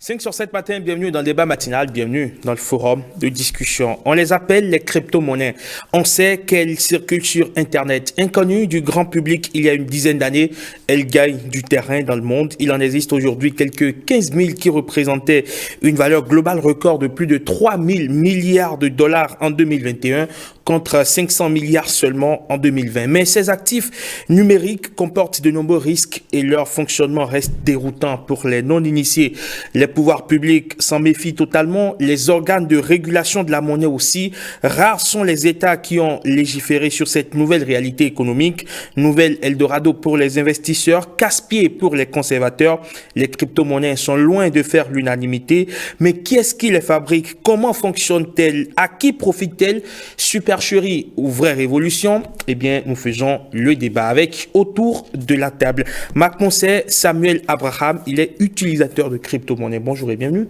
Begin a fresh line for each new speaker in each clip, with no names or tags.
5 sur 7 matin, bienvenue dans le débat matinal, bienvenue dans le forum de discussion. On les appelle les crypto-monnaies. On sait qu'elles circulent sur Internet. Inconnues du grand public il y a une dizaine d'années, elles gagnent du terrain dans le monde. Il en existe aujourd'hui quelques 15 000 qui représentaient une valeur globale record de plus de 3 000 milliards de dollars en 2021 contre 500 milliards seulement en 2020. Mais ces actifs numériques comportent de nombreux risques et leur fonctionnement reste déroutant pour les non-initiés. Les pouvoirs publics s'en méfient totalement, les organes de régulation de la monnaie aussi. Rares sont les États qui ont légiféré sur cette nouvelle réalité économique. Nouvelle Eldorado pour les investisseurs, casse-pied pour les conservateurs. Les crypto-monnaies sont loin de faire l'unanimité. Mais qui est-ce qui les fabrique? Comment fonctionnent-elles? À qui profitent-elles? Supercherie ou vraie révolution? Eh bien, nous faisons le débat avec autour de la table Marc Moncet, Samuel Abraham, il est utilisateur de crypto-monnaies. Bonjour et bienvenue.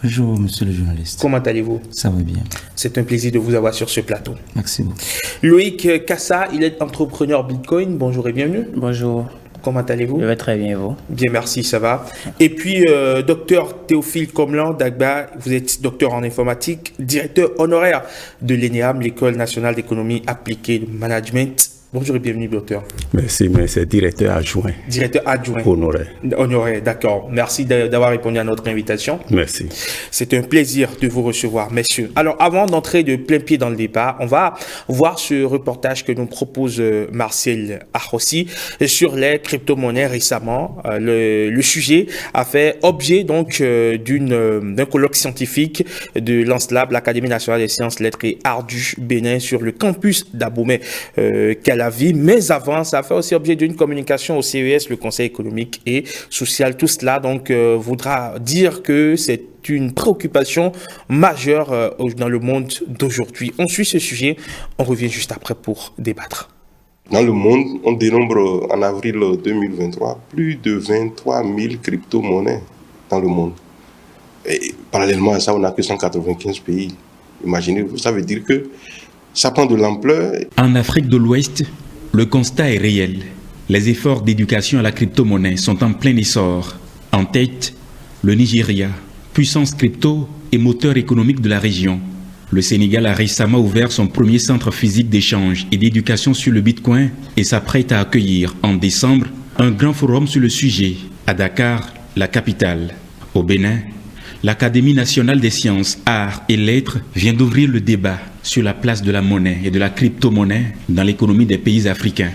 Bonjour, monsieur le journaliste.
Comment allez-vous?
Ça va bien.
C'est un plaisir de vous avoir sur ce plateau.
Merci beaucoup.
Loïc Kassa, il est entrepreneur Bitcoin. Bonjour et bienvenue.
Bonjour.
Comment allez-vous?
Je vais très bien, vous?
Bien, merci, ça va. Et puis, docteur Théophile Comlan d'Agba, vous êtes docteur en informatique, directeur honoraire de l'ENEAM, l'École nationale d'économie appliquée de management. Bonjour et bienvenue, docteur.
Merci, mais c'est directeur adjoint.
Directeur adjoint.
Honoré.
Honoré, d'accord. Merci d'avoir répondu à notre invitation.
Merci.
C'est un plaisir de vous recevoir, messieurs. Alors, avant d'entrer de plein pied dans le débat, on va voir ce reportage que nous propose Marcel Arrossi sur les crypto-monnaies récemment. Le sujet a fait objet donc d'un colloque scientifique de l'ANSLAB, l'Académie nationale des sciences, lettres et arts du Bénin, sur le campus d'Abomey, vie, mais avant, ça a fait aussi objet d'une communication au CES, le Conseil économique et social. Tout cela donc voudra dire que c'est une préoccupation majeure dans le monde d'aujourd'hui. On suit ce sujet, on revient juste après pour débattre.
Dans le monde, on dénombre en avril 2023 plus de 23 000 crypto-monnaies dans le monde. Et parallèlement à ça, on n'a que 195 pays. Imaginez, ça veut dire que ça prend de l'ampleur.
En Afrique de l'Ouest, le constat est réel. Les efforts d'éducation à la crypto-monnaie sont en plein essor. En tête, le Nigeria, puissance crypto et moteur économique de la région. Le Sénégal a récemment ouvert son premier centre physique d'échange et d'éducation sur le Bitcoin et s'apprête à accueillir en décembre un grand forum sur le sujet à Dakar, la capitale. Au Bénin, l'Académie nationale des sciences, arts et lettres vient d'ouvrir le débat sur la place de la monnaie et de la crypto-monnaie dans l'économie des pays africains.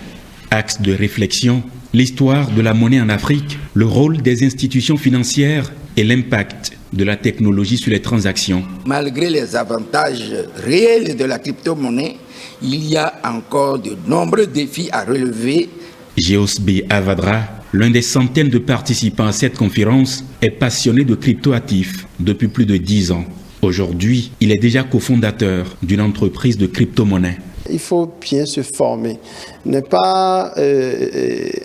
Axe de réflexion, l'histoire de la monnaie en Afrique, le rôle des institutions financières et l'impact de la technologie sur les transactions.
Malgré les avantages réels de la crypto-monnaie, il y a encore de nombreux défis à relever.
Géos B. Avadra, l'un des centaines de participants à cette conférence, est passionné de cryptoactifs depuis plus de 10 ans. Aujourd'hui, il est déjà cofondateur d'une entreprise de crypto-monnaie.
Il faut bien se former. Ne pas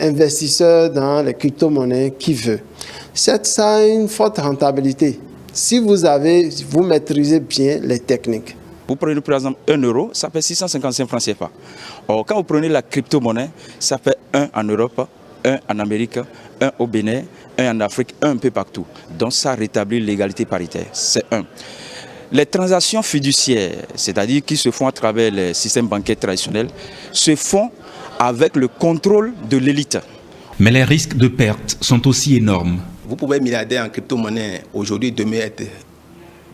investisseur dans les crypto-monnaies qui veut. Ça a une forte rentabilité. Si vous maîtrisez bien les techniques.
Vous prenez par exemple 1 euro, ça fait 655 francs CFA. Or, quand vous prenez la crypto-monnaie, ça fait 1 en Europe, 1 en Amérique, 1 au Bénin, 1 en Afrique, 1 peu partout. Donc ça rétablit l'égalité paritaire. C'est 1. Les transactions fiduciaires, c'est-à-dire qui se font à travers les systèmes bancaires traditionnels, se font avec le contrôle de l'élite.
Mais les risques de perte sont aussi énormes.
Vous pouvez être milliardaire en crypto-monnaie aujourd'hui, demain être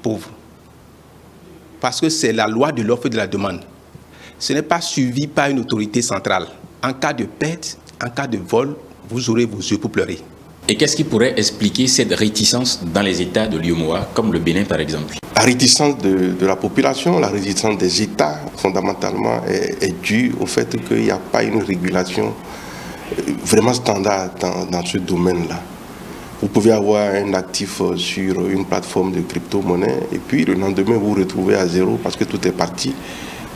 pauvre. Parce que c'est la loi de l'offre et de la demande. Ce n'est pas suivi par une autorité centrale. En cas de perte, en cas de vol, vous aurez vos yeux pour pleurer.
Et qu'est-ce qui pourrait expliquer cette réticence dans les États de l'UEMOA, comme le Bénin par exemple?
La réticence de la population, la réticence des États, fondamentalement, est due au fait qu'il n'y a pas une régulation vraiment standard dans ce domaine-là. Vous pouvez avoir un actif sur une plateforme de crypto-monnaie et puis le lendemain vous vous retrouvez à zéro parce que tout est parti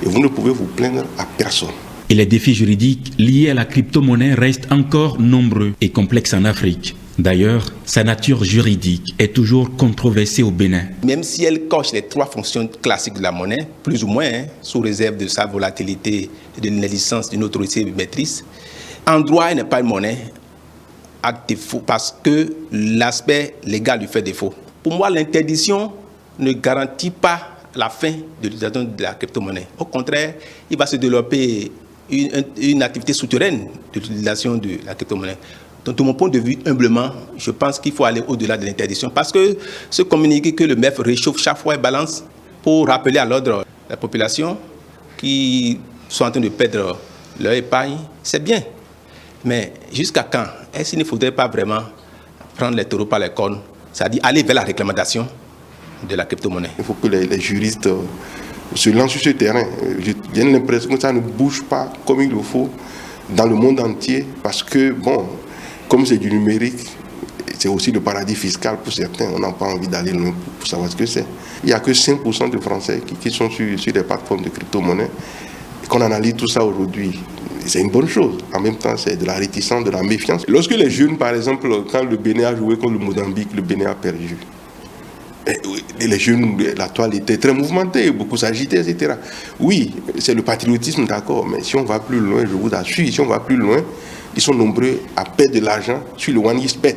et vous ne pouvez vous plaindre à personne.
Et les défis juridiques liés à la crypto-monnaie restent encore nombreux et complexes en Afrique. D'ailleurs, sa nature juridique est toujours controversée au Bénin.
Même si elle coche les 3 fonctions classiques de la monnaie, plus ou moins, sous réserve de sa volatilité et de la licence d'une autorité de maîtrise, en droit, elle n'est pas une monnaie à défaut parce que l'aspect légal lui fait défaut. Pour moi, l'interdiction ne garantit pas la fin de l'utilisation de la crypto-monnaie. Au contraire, il va se développer une activité souterraine de l'utilisation de la crypto-monnaie. Donc, de mon point de vue, humblement, je pense qu'il faut aller au-delà de l'interdiction. Parce que ce communiqué que le MEF réchauffe chaque fois et balance pour rappeler à l'ordre la population qui sont en train de perdre leur épargne, c'est bien. Mais jusqu'à quand? Est-ce qu'il ne faudrait pas vraiment prendre les taureaux par les cornes, c'est-à-dire aller vers la réglementation de la crypto-monnaie?
Il faut que les juristes se lancent sur ce terrain. J'ai l'impression que ça ne bouge pas comme il le faut dans le monde entier parce que, bon, comme c'est du numérique, c'est aussi le paradis fiscal pour certains. On n'a pas envie d'aller loin pour savoir ce que c'est. Il n'y a que 5% de Français qui sont sur les plateformes de crypto-monnaie. Et qu'on analyse tout ça aujourd'hui, c'est une bonne chose. En même temps, c'est de la réticence, de la méfiance. Lorsque les jeunes, par exemple, quand le Bénin a joué contre le Mozambique, le Bénin a perdu. Et les jeunes, la toile était très mouvementée, beaucoup s'agitaient, etc. Oui, c'est le patriotisme, d'accord, mais si on va plus loin, je vous assure, si on va plus loin, ils sont nombreux à perdre de l'argent sur le one year bet.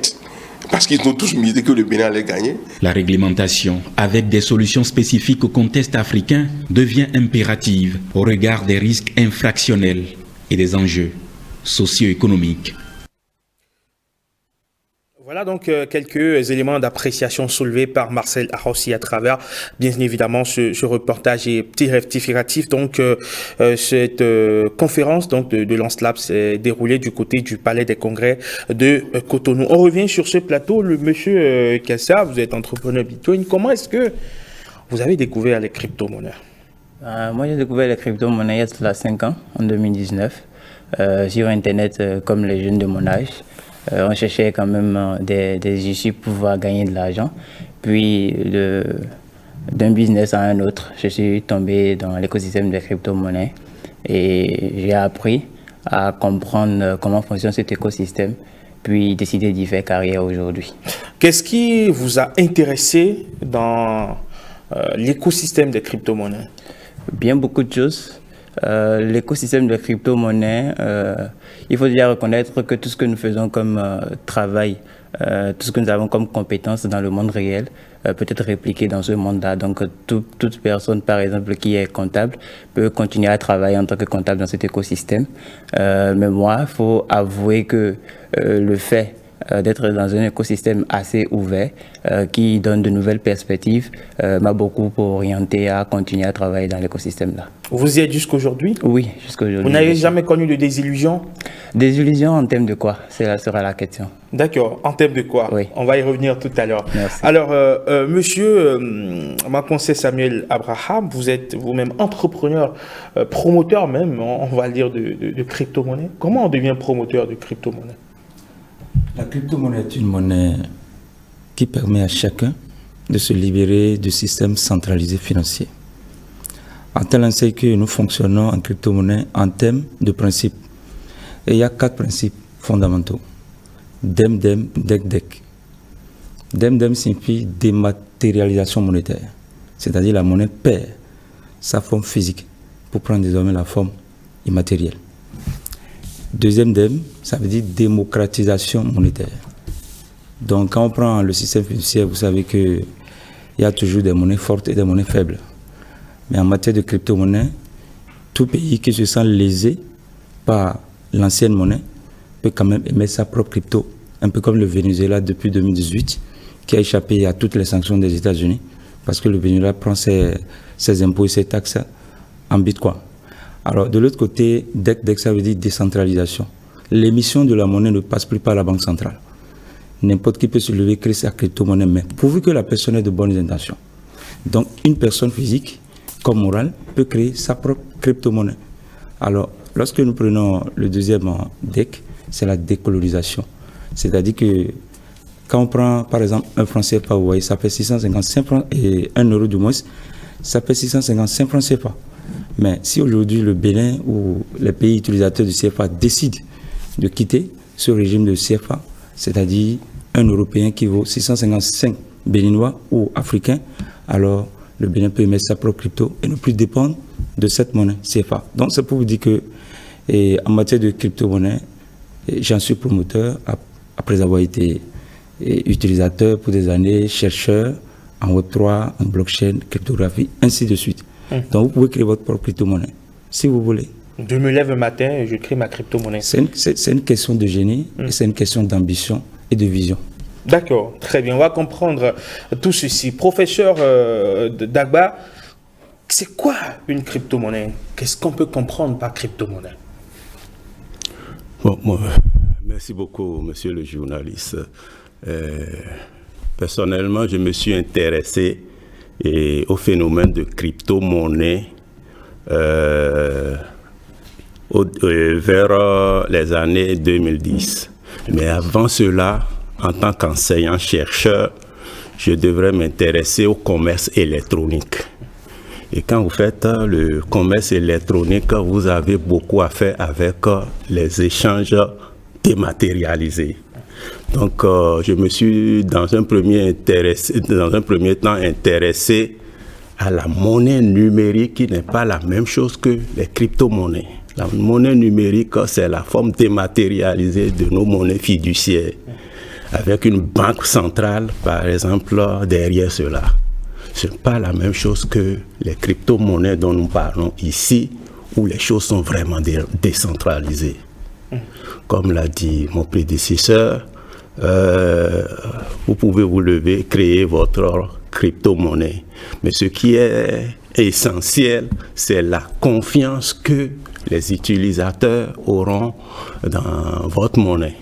Parce qu'ils ont tous misé que le Bénin allait gagner.
La réglementation, avec des solutions spécifiques au contexte africain, devient impérative au regard des risques infractionnels et des enjeux socio-économiques.
Voilà donc quelques éléments d'appréciation soulevés par Marcel Arrossi à travers, bien évidemment, ce reportage et petit rectificatif. Donc, cette conférence donc de Lancelab s'est déroulée du côté du Palais des Congrès de Cotonou. On revient sur ce plateau. Le monsieur Kessa, vous êtes entrepreneur Bitcoin. Comment est-ce que vous avez découvert les crypto-monnaies?
Moi, j'ai découvert les crypto-monnaies il y a 5 ans, en 2019, sur Internet, comme les jeunes de mon âge. On cherchait quand même des issues pour pouvoir gagner de l'argent. Puis, d'un business à un autre, je suis tombé dans l'écosystème des crypto-monnaies et j'ai appris à comprendre comment fonctionne cet écosystème, puis décidé d'y faire carrière aujourd'hui.
Qu'est-ce qui vous a intéressé dans l'écosystème des crypto-monnaies?
Bien beaucoup de choses. L'écosystème de crypto-monnaie, il faut déjà reconnaître que tout ce que nous faisons comme travail, tout ce que nous avons comme compétences dans le monde réel, peut être répliqué dans ce monde-là. Donc, toute personne, par exemple, qui est comptable, peut continuer à travailler en tant que comptable dans cet écosystème. Mais moi, il faut avouer que le fait d'être dans un écosystème assez ouvert, qui donne de nouvelles perspectives, m'a beaucoup orienté à continuer à travailler dans l'écosystème-là.
Vous y êtes jusqu'aujourd'hui?
Oui, jusqu'aujourd'hui.
Vous n'avez jamais connu de désillusion?
Désillusion en termes de quoi? Cela sera la question.
D'accord, en termes de quoi?
Oui.
On va y revenir tout à l'heure.
Merci.
Alors, monsieur Makonse Samuel Abraham, vous êtes vous-même entrepreneur, promoteur même, on va dire, de crypto-monnaie. Comment on devient promoteur de crypto-monnaie?
La crypto-monnaie est une monnaie qui permet à chacun de se libérer du système centralisé financier. En tel enseigne que nous fonctionnons en crypto-monnaie en termes de principes. Et il y a 4 principes fondamentaux. DEM, DEC, DEC. DEM signifie dématérialisation monétaire. C'est-à-dire la monnaie perd sa forme physique pour prendre désormais la forme immatérielle. Deuxième DEM, ça veut dire démocratisation monétaire. Donc quand on prend le système financier, vous savez qu'il y a toujours des monnaies fortes et des monnaies faibles. Mais en matière de crypto-monnaie, tout pays qui se sent lésé par l'ancienne monnaie peut quand même émettre sa propre crypto, un peu comme le Venezuela depuis 2018, qui a échappé à toutes les sanctions des États-Unis, parce que le Venezuela prend ses impôts et ses taxes en Bitcoin. Alors, de l'autre côté, DEC, ça veut dire décentralisation. L'émission de la monnaie ne passe plus par la banque centrale. N'importe qui peut se lever, créer sa crypto-monnaie, mais pourvu que la personne ait de bonnes intentions. Donc, une personne physique, comme morale, peut créer sa propre crypto-monnaie. Alors, lorsque nous prenons le deuxième DEC, c'est la décolorisation. C'est-à-dire que quand on prend, par exemple, un franc CFA, vous voyez, ça fait 655 francs, et 1 euro du moins, ça fait 655 francs CFA. Mais si aujourd'hui le Bénin ou les pays utilisateurs du CFA décident de quitter ce régime de CFA, c'est-à-dire un Européen qui vaut 655 Béninois ou Africains, alors le Bénin peut émettre sa propre crypto et ne plus dépendre de cette monnaie CFA. Donc c'est pour vous dire que en matière de crypto-monnaie, j'en suis promoteur après avoir été et utilisateurs pour des années, chercheurs en Web3, en blockchain, cryptographie, ainsi de suite. Donc vous pouvez créer votre propre crypto-monnaie, si vous voulez.
Je me lève un matin et je crée ma crypto-monnaie.
C'est une question de génie, et c'est une question d'ambition et de vision.
D'accord, très bien. On va comprendre tout ceci. Professeur Dagba, c'est quoi une crypto-monnaie? Qu'est-ce qu'on peut comprendre par crypto-monnaie?
Bon, merci beaucoup, monsieur le journaliste. Personnellement, je me suis intéressé au phénomène de crypto-monnaie vers les années 2010. Mais avant cela, en tant qu'enseignant-chercheur, je devrais m'intéresser au commerce électronique. Et quand vous faites le commerce électronique, vous avez beaucoup à faire avec les échanges dématérialisés. Donc, je me suis dans un premier temps intéressé à la monnaie numérique qui n'est pas la même chose que les crypto-monnaies. La monnaie numérique, c'est la forme dématérialisée de nos monnaies fiduciaires, avec une banque centrale, par exemple, derrière cela. Ce n'est pas la même chose que les crypto-monnaies dont nous parlons ici, où les choses sont vraiment décentralisées. Comme l'a dit mon prédécesseur, vous pouvez vous lever, créer votre crypto-monnaie. Mais ce qui est essentiel, c'est la confiance que les utilisateurs auront dans votre monnaie.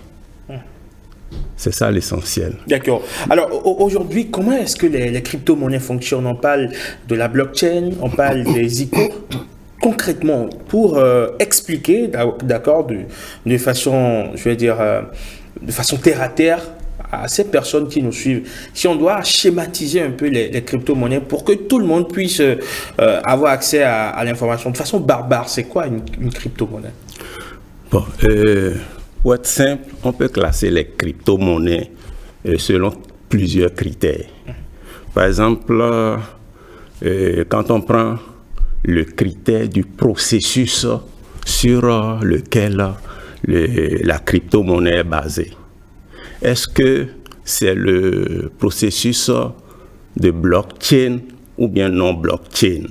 C'est ça l'essentiel.
D'accord. Alors aujourd'hui, comment est-ce que les crypto-monnaies fonctionnent? On parle de la blockchain, on parle des ICO. Concrètement, pour expliquer, d'accord, de façon, je vais dire, de façon terre à terre, à ces personnes qui nous suivent, si on doit schématiser un peu les crypto-monnaies pour que tout le monde puisse avoir accès à l'information de façon barbare, c'est quoi une crypto-monnaie?
Bon, pour être simple, on peut classer les crypto-monnaies selon plusieurs critères. Par exemple, quand on prend le critère du processus sur lequel la crypto-monnaie est basée. Est-ce que c'est le processus de blockchain ou bien non blockchain?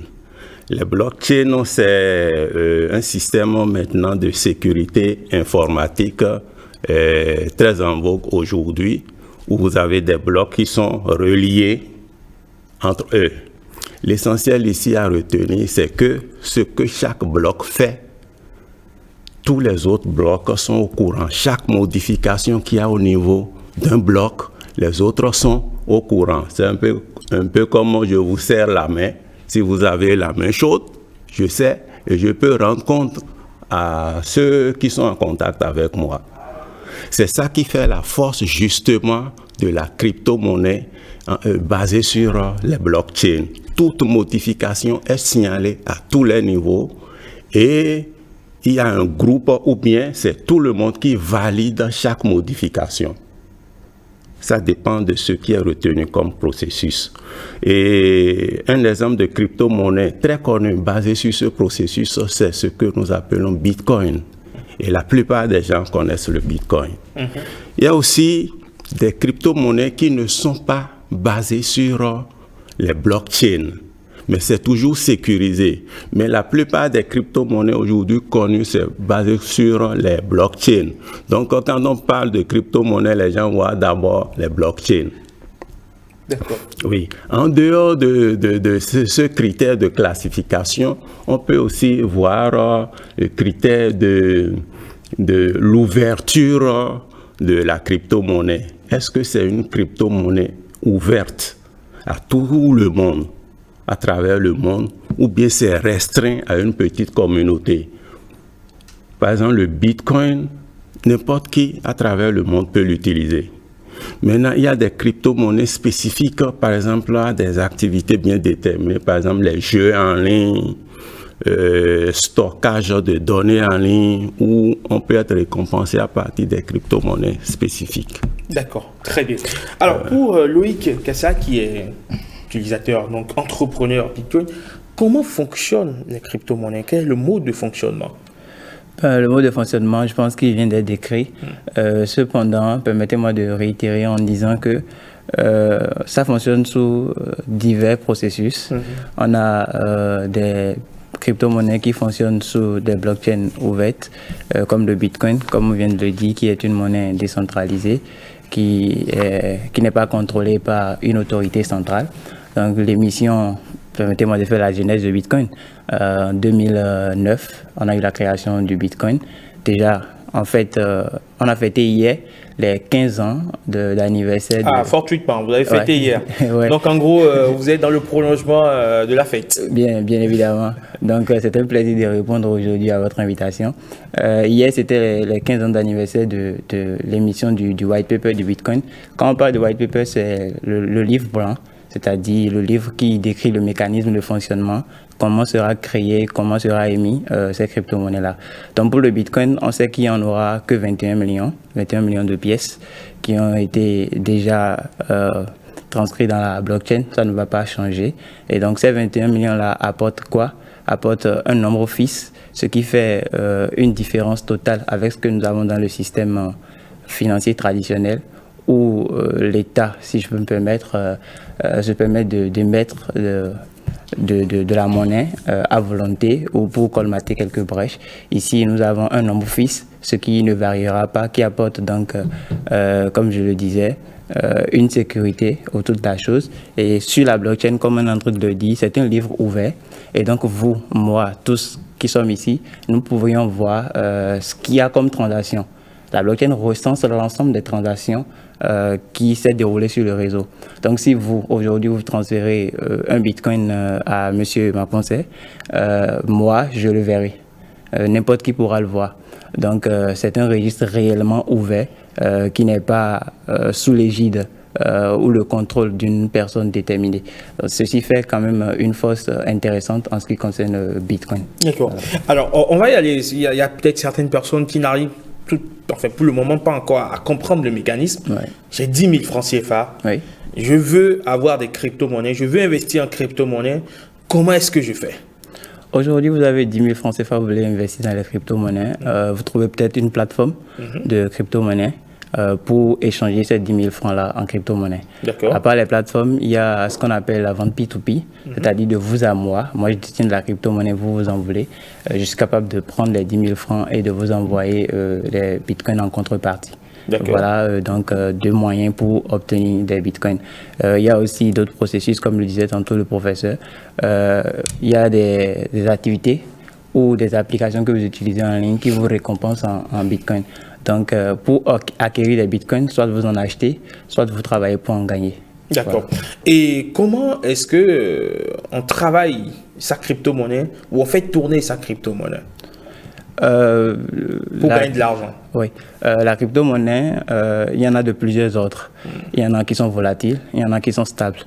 Le blockchain, c'est un système maintenant de sécurité informatique très en vogue aujourd'hui, où vous avez des blocs qui sont reliés entre eux. L'essentiel ici à retenir, c'est que ce que chaque bloc fait, tous les autres blocs sont au courant. Chaque modification qu'il y a au niveau d'un bloc, les autres sont au courant. C'est un peu comme je vous serre la main. Si vous avez la main chaude, je sais et je peux rendre compte à ceux qui sont en contact avec moi. C'est ça qui fait la force justement de la crypto-monnaie basée sur les blockchains. Toute modification est signalée à tous les niveaux et il y a un groupe ou bien c'est tout le monde qui valide chaque modification. Ça dépend de ce qui est retenu comme processus. Et un exemple de crypto-monnaie très connu basé sur ce processus, c'est ce que nous appelons Bitcoin. Et la plupart des gens connaissent le Bitcoin. Il y a aussi des crypto-monnaies qui ne sont pas basées sur les blockchains, mais c'est toujours sécurisé. Mais la plupart des crypto-monnaies aujourd'hui connues, c'est basé sur les blockchains. Donc, quand on parle de crypto-monnaies, les gens voient d'abord les blockchains.
D'accord.
Oui. En dehors de ce critère de classification, on peut aussi voir le critère de l'ouverture de la crypto-monnaie. Est-ce que c'est une crypto-monnaie ouverte à tout le monde, à travers le monde, ou bien c'est restreint à une petite communauté? Par exemple, le Bitcoin, n'importe qui à travers le monde peut l'utiliser. Maintenant, il y a des crypto-monnaies spécifiques, par exemple, à des activités bien déterminées, par exemple les jeux en ligne, stockage de données en ligne, où on peut être récompensé à partir des crypto-monnaies spécifiques.
D'accord, très bien. Alors, pour Loïc Kassa, qui est utilisateur, donc entrepreneur Bitcoin, comment fonctionnent les crypto-monnaies? Quel est le mode de fonctionnement?
Le mode de fonctionnement, je pense qu'il vient d'être décrit. Cependant, permettez-moi de réitérer en disant que ça fonctionne sous divers processus. On a des crypto-monnaies qui fonctionnent sous des blockchains ouvertes, comme le Bitcoin, comme on vient de le dire, qui est une monnaie décentralisée, qui n'est pas contrôlée par une autorité centrale. Donc l'émission, permettez-moi de faire la genèse de Bitcoin. En 2009, on a eu la création du Bitcoin. Déjà, en fait, on a fêté hier les 15 ans d'anniversaire.
Ah, fortuitement, vous avez fêté hier.
Ouais.
Donc, en gros, vous êtes dans le prolongement de la fête.
Bien évidemment. Donc, c'est un plaisir de répondre aujourd'hui à votre invitation. Hier, c'était les 15 ans d'anniversaire de l'émission du white paper du Bitcoin. Quand on parle de white paper, c'est le livre blanc, c'est-à-dire le livre qui décrit le mécanisme de fonctionnement, comment sera créé, comment sera émis ces crypto-monnaies-là. Donc pour le Bitcoin, on sait qu'il n'y en aura que 21 millions de pièces qui ont été déjà transcrites dans la blockchain. Ça ne va pas changer. Et donc ces 21 millions-là apportent quoi? Apportent un nombre fixe, ce qui fait une différence totale avec ce que nous avons dans le système financier traditionnel, où l'État, si je peux me permettre, se permet d'émettre de la monnaie à volonté ou pour colmater quelques brèches. Ici, nous avons un nombre fixe, ce qui ne variera pas, qui apporte donc, comme je le disais, une sécurité autour de la chose. Et sur la blockchain, comme un truc de dit, c'est un livre ouvert. Et donc, vous, moi, tous qui sommes ici, nous pourrions voir ce qu'il y a comme transaction. La blockchain recense l'ensemble des transactions qui s'est déroulé sur le réseau. Donc, si vous, aujourd'hui, vous transférez un Bitcoin à M. Maponcé, moi, je le verrai. N'importe qui pourra le voir. Donc, c'est un registre réellement ouvert qui n'est pas sous l'égide ou le contrôle d'une personne déterminée. Donc, ceci fait quand même une force intéressante en ce qui concerne Bitcoin.
D'accord. Voilà. Alors, on va y aller. Il y a peut-être certaines personnes qui n'arrivent pour le moment pas encore à comprendre le mécanisme.
Ouais.
J'ai 10 000 francs CFA.
Oui.
Je veux avoir des crypto-monnaies. Je veux investir en crypto-monnaies. Comment est-ce que je fais?
Aujourd'hui, vous avez 10 000 francs CFA, vous voulez investir dans les crypto-monnaies. Vous trouvez peut-être une plateforme de crypto-monnaies pour échanger ces 10 000 francs-là en crypto-monnaie.
D'accord.
À part les plateformes, il y a ce qu'on appelle la vente P2P, c'est-à-dire de vous à moi. Moi, je détiens de la crypto-monnaie, vous en voulez. Je suis capable de prendre les 10 000 francs et de vous envoyer les bitcoins en contrepartie. Voilà donc deux moyens pour obtenir des bitcoins. Il y a aussi d'autres processus, comme le disait tantôt le professeur. Il y a des activités ou des applications que vous utilisez en ligne qui vous récompensent en bitcoin. Donc, pour acquérir des bitcoins, soit vous en achetez, soit vous travaillez pour en gagner.
D'accord. Voilà. Et comment est-ce que on travaille sa crypto-monnaie ou on fait tourner sa crypto-monnaie pour gagner de l'argent?
Oui. La crypto-monnaie, il y en a de plusieurs autres. Il y en a qui sont volatiles, il y en a qui sont stables.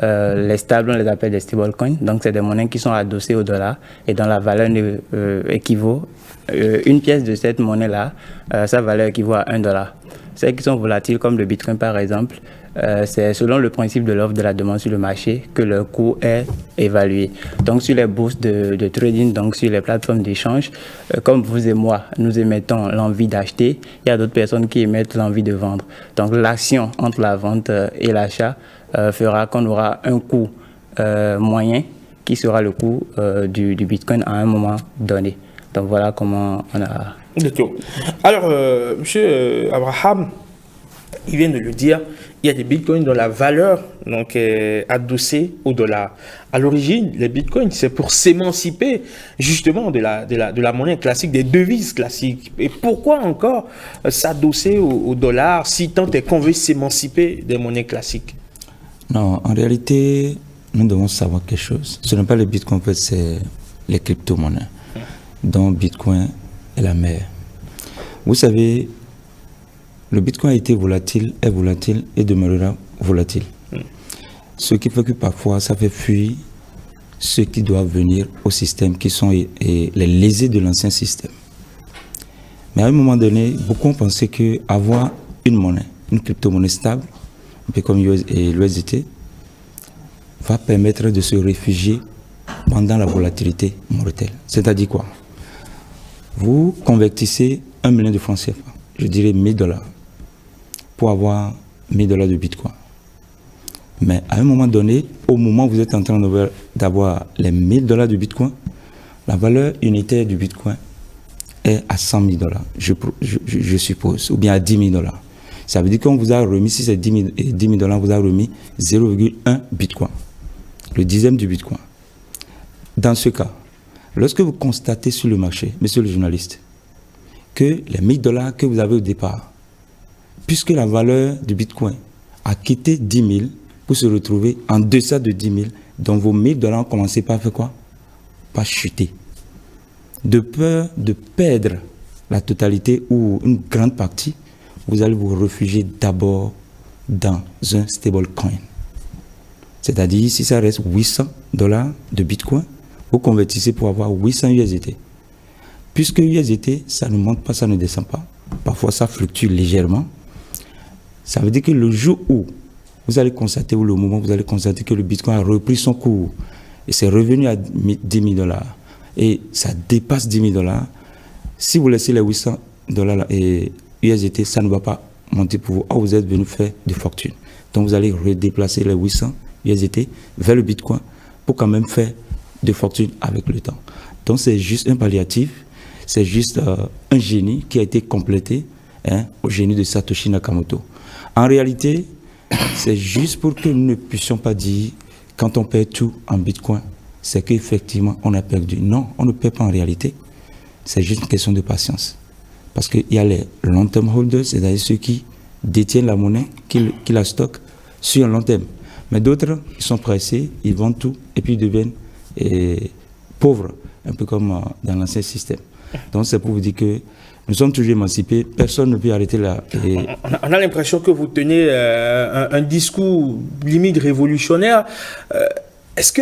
Les stables, on les appelle des stablecoins. Donc, c'est des monnaies qui sont adossées au dollar et dont la valeur équivaut. Une pièce de cette monnaie-là, sa valeur équivaut à $1. Celles qui sont volatiles, comme le Bitcoin par exemple, c'est selon le principe de l'offre de la demande sur le marché que leur coût est évalué. Donc, sur les bourses de trading, donc sur les plateformes d'échange, comme vous et moi, nous émettons l'envie d'acheter, il y a d'autres personnes qui émettent l'envie de vendre. Donc, l'action entre la vente et l'achat fera qu'on aura un coût moyen qui sera le coût du Bitcoin à un moment donné. Donc voilà comment on a...
D'accord. Alors, monsieur Abraham, il vient de le dire, il y a des bitcoins dont la valeur donc, est adossée au dollar. À l'origine, les bitcoins, c'est pour s'émanciper justement de la monnaie classique, des devises classiques. Et pourquoi encore s'adosser au dollar si tant est qu'on veut s'émanciper des monnaies classiques?
Non, en réalité, nous devons savoir quelque chose. Ce n'est pas les bitcoins, en fait, c'est les crypto-monnaies, dont Bitcoin est la mère. Vous savez, le Bitcoin a été volatile, est volatile et demeurera volatile. Ce qui fait que parfois, ça fait fuir ceux qui doivent venir au système, qui sont les lésés de l'ancien système. Mais à un moment donné, beaucoup ont pensé qu'avoir une monnaie, une crypto-monnaie stable, un peu comme l'USDT, va permettre de se réfugier pendant la volatilité mortelle. C'est-à-dire quoi? Vous convertissez 1 million de francs CFA, je dirais $1000, pour avoir $1000 de Bitcoin. Mais à un moment donné, au moment où vous êtes en train d'avoir les $1000 de Bitcoin, la valeur unitaire du Bitcoin est à $100 000, je suppose, ou bien à $10 000. Ça veut dire qu'on vous a remis, si c'est 10 000 $, on vous a remis 0,1 Bitcoin, le dixième du Bitcoin. Dans ce cas, lorsque vous constatez sur le marché, monsieur le journaliste, que les $1000 que vous avez au départ, puisque la valeur du Bitcoin a quitté 10 000 pour se retrouver en deçà de 10 000, donc vos $1000 ont commencé par faire quoi? Par chuter. De peur de perdre la totalité ou une grande partie, vous allez vous réfugier d'abord dans un stablecoin. C'est-à-dire, si ça reste $800 de Bitcoin, vous convertissez pour avoir 800 USDT. Puisque USDT, ça ne monte pas, ça ne descend pas. Parfois, ça fluctue légèrement. Ça veut dire que le jour où vous allez constater, ou le moment où vous allez constater que le Bitcoin a repris son cours et c'est revenu à 10 000 $, et ça dépasse 10 000 $, si vous laissez les $800 et USDT, ça ne va pas monter pour vous. Ah, vous êtes venu faire de fortune. Donc, vous allez redéplacer les 800 USDT vers le Bitcoin pour quand même faire de fortune avec le temps. Donc, c'est juste un palliatif, c'est juste un génie qui a été complété au génie de Satoshi Nakamoto. En réalité, c'est juste pour que nous ne puissions pas dire, quand on perd tout en Bitcoin, c'est qu'effectivement, on a perdu. Non, on ne perd pas en réalité. C'est juste une question de patience. Parce qu'il y a les long-term holders, c'est-à-dire ceux qui détiennent la monnaie, qui la stockent sur un long terme. Mais d'autres, ils sont pressés, ils vendent tout et puis ils deviennent pauvres, un peu comme dans l'ancien système. Donc c'est pour vous dire que nous sommes toujours émancipés, personne ne peut arrêter là.
On a l'impression que vous tenez un discours limite révolutionnaire. Qu'est-ce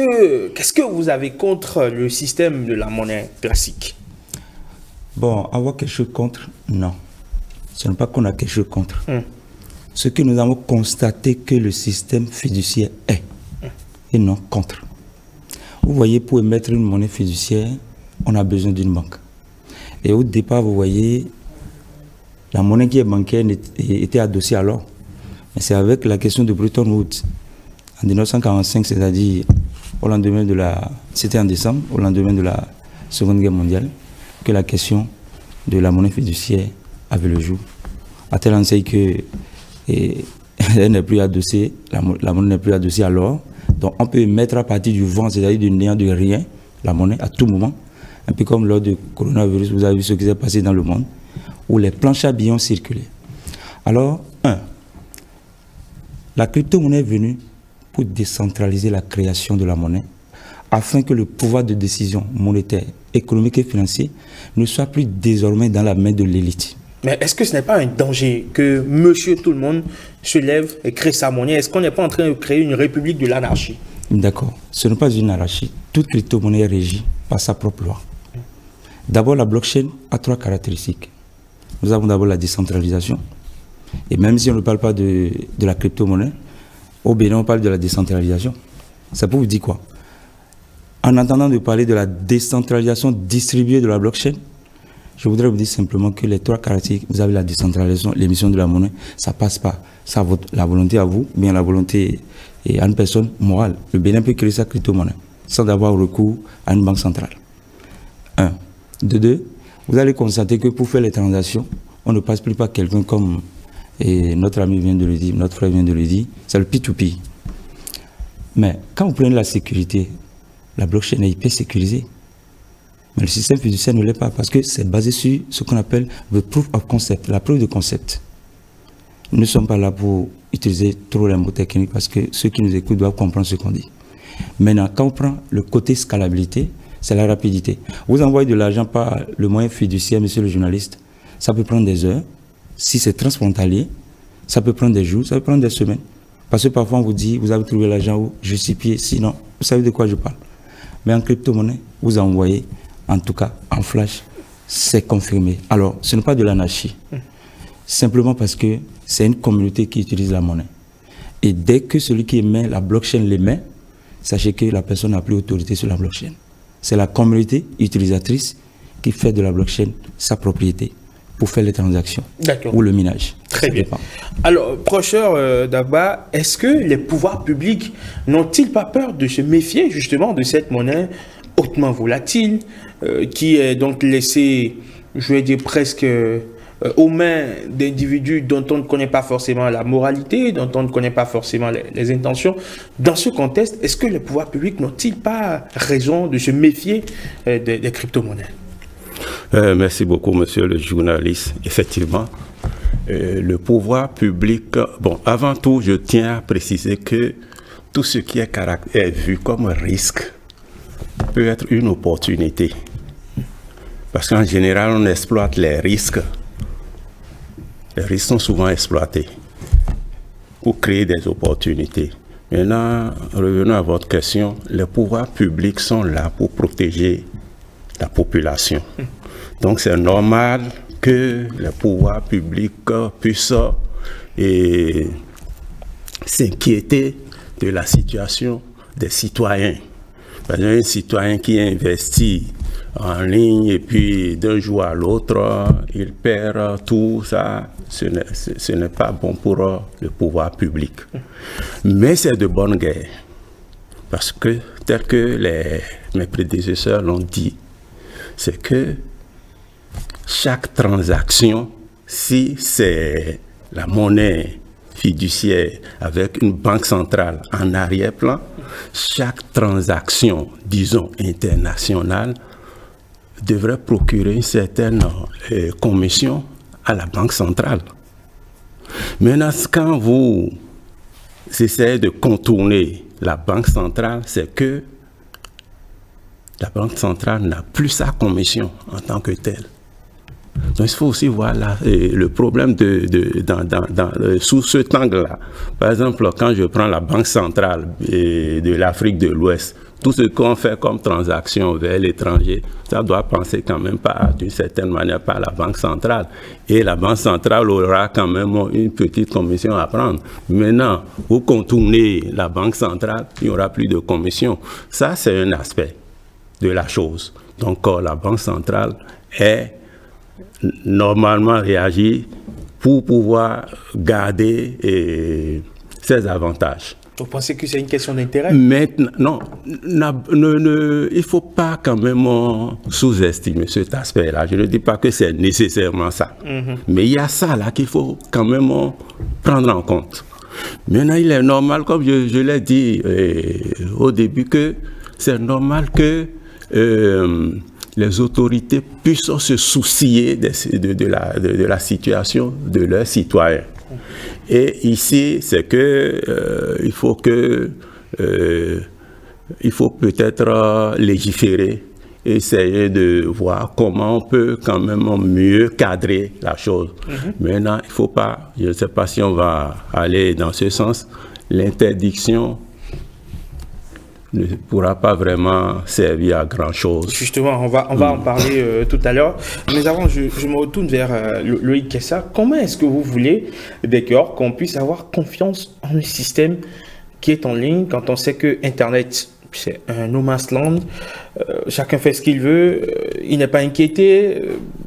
que vous avez contre le système de la monnaie classique?
Bon, avoir quelque chose contre, non. Ce n'est pas qu'on a quelque chose contre. Ce que nous avons constaté que le système fiduciaire est, et non contre. Vous voyez, pour émettre une monnaie fiduciaire, on a besoin d'une banque. Et au départ, vous voyez, la monnaie qui est bancaire était adossée à l'or. Mais c'est avec la question de Bretton Woods, en 1945, c'est-à-dire au lendemain c'était en décembre, au lendemain de la Seconde Guerre mondiale, que la question de la monnaie fiduciaire avait le jour. À tel enseigne que elle n'est plus adossée, la monnaie n'est plus adossée à l'or. Donc on peut émettre à partir du vent, c'est-à-dire du néant de rien, la monnaie à tout moment. Un peu comme lors du coronavirus, vous avez vu ce qui s'est passé dans le monde, où les planches à billets ont circulé. Alors, la crypto-monnaie est venue pour décentraliser la création de la monnaie, afin que le pouvoir de décision monétaire, économique et financier ne soit plus désormais dans la main de l'élite.
Mais est-ce que ce n'est pas un danger que monsieur tout le monde se lève et crée sa monnaie? Est-ce qu'on n'est pas en train de créer une république de l'anarchie?
D'accord, ce n'est pas une anarchie. Toute crypto-monnaie est régie par sa propre loi. D'abord, la blockchain a 3 caractéristiques. Nous avons d'abord la décentralisation. Et même si on ne parle pas de la crypto-monnaie, au Bénin, on parle de la décentralisation. Ça peut vous dire quoi? En entendant de parler de la décentralisation distribuée de la blockchain, je voudrais vous dire simplement que les 3 caractéristiques, vous avez la décentralisation, l'émission de la monnaie, ça passe par la volonté à vous, bien la volonté à une personne morale. Le Bénin peut créer sa crypto-monnaie sans avoir recours à une banque centrale. 1. De 2, vous allez constater que pour faire les transactions, on ne passe plus par quelqu'un comme notre ami vient de le dire, notre frère vient de le dire, c'est le P2P. Mais quand vous prenez la sécurité, la blockchain est hyper sécurisée. Mais le système fiduciaire ne l'est pas parce que c'est basé sur ce qu'on appelle le proof of concept, la preuve de concept. Nous ne sommes pas là pour utiliser trop les mots techniques parce que ceux qui nous écoutent doivent comprendre ce qu'on dit. Maintenant, quand on prend le côté scalabilité, c'est la rapidité. Vous envoyez de l'argent par le moyen fiduciaire, monsieur le journaliste, ça peut prendre des heures. Si c'est transfrontalier, ça peut prendre des jours, ça peut prendre des semaines. Parce que parfois on vous dit, vous avez trouvé l'argent où je suis pied, sinon, vous savez de quoi je parle. Mais en crypto-monnaie, vous envoyez, en tout cas en flash, c'est confirmé. Alors, ce n'est pas de l'anarchie. Simplement parce que c'est une communauté qui utilise la monnaie. Et dès que celui qui émet la blockchain l'émet, sachez que la personne n'a plus autorité sur la blockchain. C'est la communauté utilisatrice qui fait de la blockchain sa propriété pour faire les transactions ou le minage.
Très bien. Alors, professeur Dagba, est-ce que les pouvoirs publics n'ont-ils pas peur de se méfier justement de cette monnaie hautement volatile qui est donc laissée, je vais dire presque aux mains d'individus dont on ne connaît pas forcément la moralité, dont on ne connaît pas forcément les intentions? Dans ce contexte, est-ce que les pouvoirs publics n'ont-ils pas raison de se méfier des crypto-monnaies?
Merci beaucoup, monsieur le journaliste. Effectivement, le pouvoir public... Bon, avant tout, je tiens à préciser que tout ce qui est vu comme risque peut être une opportunité. Parce qu'en général, on exploite les risques. Les risques sont souvent exploités pour créer des opportunités. Maintenant, revenons à votre question. Les pouvoirs publics sont là pour protéger la population. Donc, c'est normal que les pouvoirs publics puissent s'inquiéter de la situation des citoyens. Par exemple, un citoyen qui investit en ligne et puis d'un jour à l'autre, il perd tout ça, ce n'est pas bon pour le pouvoir public. Mais c'est de bonne guerre. Parce que, tel que mes prédécesseurs l'ont dit, c'est que chaque transaction, si c'est la monnaie fiduciaire avec une banque centrale en arrière-plan, chaque transaction, disons, internationale, devrait procurer une certaine commission à la banque centrale. Maintenant, quand vous essayez de contourner la banque centrale, c'est que la banque centrale n'a plus sa commission en tant que telle. Donc, il faut aussi voir le problème sous cet angle-là. Par exemple, quand je prends la Banque centrale de l'Afrique de l'Ouest, tout ce qu'on fait comme transaction vers l'étranger, ça doit passer quand même d'une certaine manière par la Banque centrale. Et la Banque centrale aura quand même une petite commission à prendre. Maintenant, vous contournez la Banque centrale, il n'y aura plus de commission. Ça, c'est un aspect de la chose. Donc, la Banque centrale est normalement réagir pour pouvoir garder ses avantages.
Vous pensez que c'est une question d'intérêt?
Maintenant, non, il ne faut pas quand même sous-estimer cet aspect-là. Je ne dis pas que c'est nécessairement ça. Mais il y a ça là qu'il faut quand même prendre en compte. Maintenant, il est normal, comme je l'ai dit au début, que c'est normal que les autorités puissent se soucier de la situation de leurs citoyens. Et ici, c'est que il faut peut-être légiférer, essayer de voir comment on peut quand même mieux cadrer la chose. Maintenant, il ne faut pas, je ne sais pas si on va aller dans ce sens, l'interdiction ne pourra pas vraiment servir à grand-chose.
Justement, on va en parler tout à l'heure. Mais avant, je me retourne vers Loïc Kessa. Comment est-ce que vous voulez, d'accord, qu'on puisse avoir confiance en un système qui est en ligne quand on sait que Internet, c'est un no man's land, chacun fait ce qu'il veut, il n'est pas inquiété,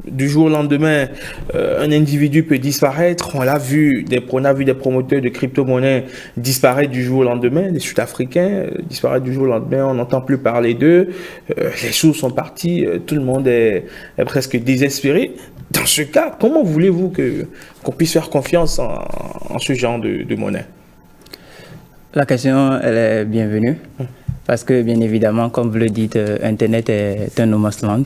du jour au lendemain, un individu peut disparaître, on a vu des promoteurs de crypto-monnaies disparaître du jour au lendemain, les Sud-Africains disparaissent du jour au lendemain, on n'entend plus parler d'eux, les sous sont partis, tout le monde est presque désespéré. Dans ce cas, comment voulez-vous qu'on puisse faire confiance en ce genre de monnaie?
La question, elle est bienvenue. Parce que, bien évidemment, comme vous le dites, Internet est un no man's land.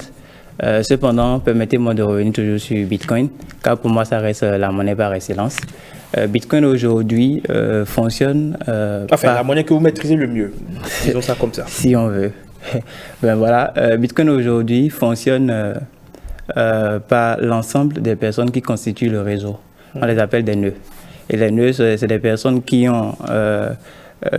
Cependant, permettez-moi de revenir toujours sur Bitcoin, car pour moi, ça reste la monnaie par excellence. Bitcoin, aujourd'hui, fonctionne...
la monnaie que vous maîtrisez le mieux, disons ça comme ça.
Si on veut. Ben voilà, Bitcoin, aujourd'hui, fonctionne par l'ensemble des personnes qui constituent le réseau. On les appelle des nœuds. Et les nœuds, c'est des personnes qui ont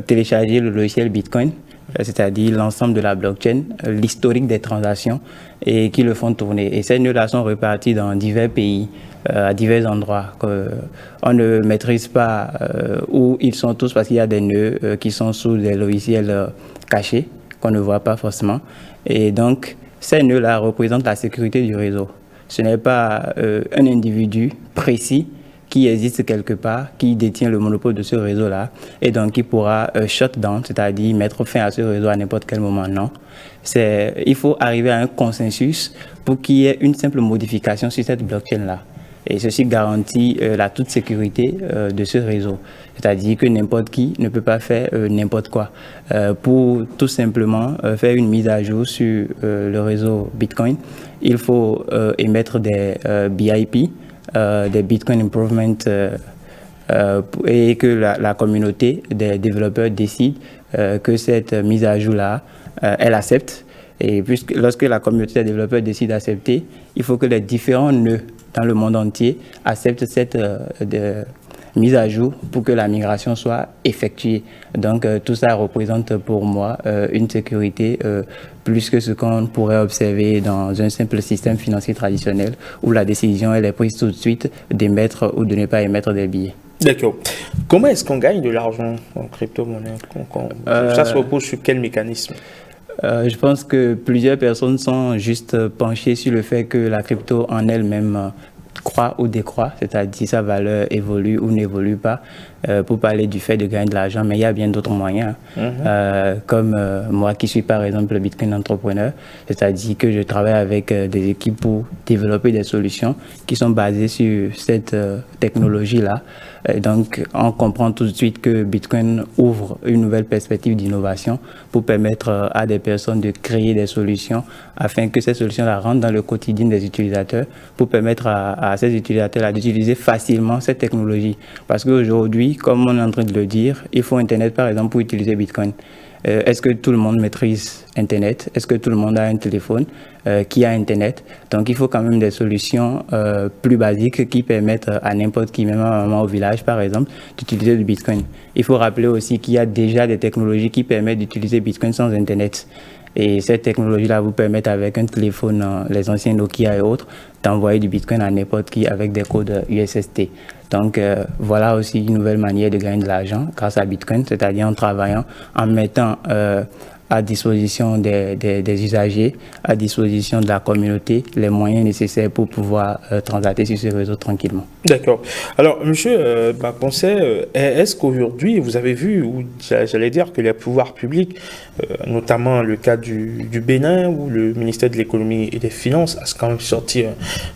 téléchargé le logiciel Bitcoin, c'est-à-dire l'ensemble de la blockchain, l'historique des transactions, et qui le font tourner. Et ces nœuds-là sont repartis dans divers pays, à divers endroits. On ne maîtrise pas où ils sont tous, parce qu'il y a des nœuds qui sont sous des logiciels cachés, qu'on ne voit pas forcément. Et donc, Ces nœuds-là représentent la sécurité du réseau. Ce n'est pas un individu précis qui existe quelque part, qui détient le monopole de ce réseau-là, et donc qui pourra shut down, c'est-à-dire mettre fin à ce réseau à n'importe quel moment. Non. Il faut arriver à un consensus pour qu'il y ait une simple modification sur cette blockchain-là. Et ceci garantit la toute sécurité de ce réseau. C'est-à-dire que n'importe qui ne peut pas faire n'importe quoi. Pour tout simplement faire une mise à jour sur le réseau Bitcoin, il faut émettre des BIP, des Bitcoin Improvement, et que la communauté des développeurs décide que cette mise à jour-là, elle accepte. Et lorsque la communauté des développeurs décide d'accepter, il faut que les différents nœuds dans le monde entier acceptent cette mise à jour pour que la migration soit effectuée. Donc tout ça représente pour moi une sécurité plus que ce qu'on pourrait observer dans un simple système financier traditionnel où la décision elle est prise tout de suite d'émettre ou de ne pas émettre des billets.
D'accord. Comment est-ce qu'on gagne de l'argent en crypto-monnaie? Ça se repose sur quel mécanisme?
Je pense que plusieurs personnes sont juste penchées sur le fait que la crypto en elle-même croît ou décroît, c'est-à-dire sa valeur évolue ou n'évolue pas, pour parler du fait de gagner de l'argent, mais il y a bien d'autres moyens, comme moi qui suis par exemple le Bitcoin entrepreneur, c'est-à-dire que je travaille avec des équipes pour développer des solutions qui sont basées sur cette technologie-là. Donc, on comprend tout de suite que Bitcoin ouvre une nouvelle perspective d'innovation pour permettre à des personnes de créer des solutions afin que ces solutions-là rentrent dans le quotidien des utilisateurs pour permettre à ces utilisateurs-là d'utiliser facilement cette technologie. Parce qu'aujourd'hui, comme on est en train de le dire, il faut Internet, par exemple, pour utiliser Bitcoin. Est-ce que tout le monde maîtrise Internet? Est-ce que tout le monde a un téléphone qui a Internet? Donc, il faut quand même des solutions plus basiques qui permettent à n'importe qui, même à un maman au village, par exemple, d'utiliser du Bitcoin. Il faut rappeler aussi qu'il y a déjà des technologies qui permettent d'utiliser Bitcoin sans Internet. Et cette technologie-là vous permet avec un téléphone, les anciens Nokia et autres, d'envoyer du Bitcoin à n'importe qui avec des codes USST. Donc voilà aussi une nouvelle manière de gagner de l'argent grâce à Bitcoin, c'est-à-dire en travaillant, en mettant à disposition des usagers, à disposition de la communauté, les moyens nécessaires pour pouvoir transacter sur ce réseau tranquillement.
D'accord. Alors, monsieur Baponcet, est-ce qu'aujourd'hui, vous avez vu, ou j'allais dire que les pouvoirs publics, notamment le cas du Bénin, où le ministère de l'économie et des finances a quand même sorti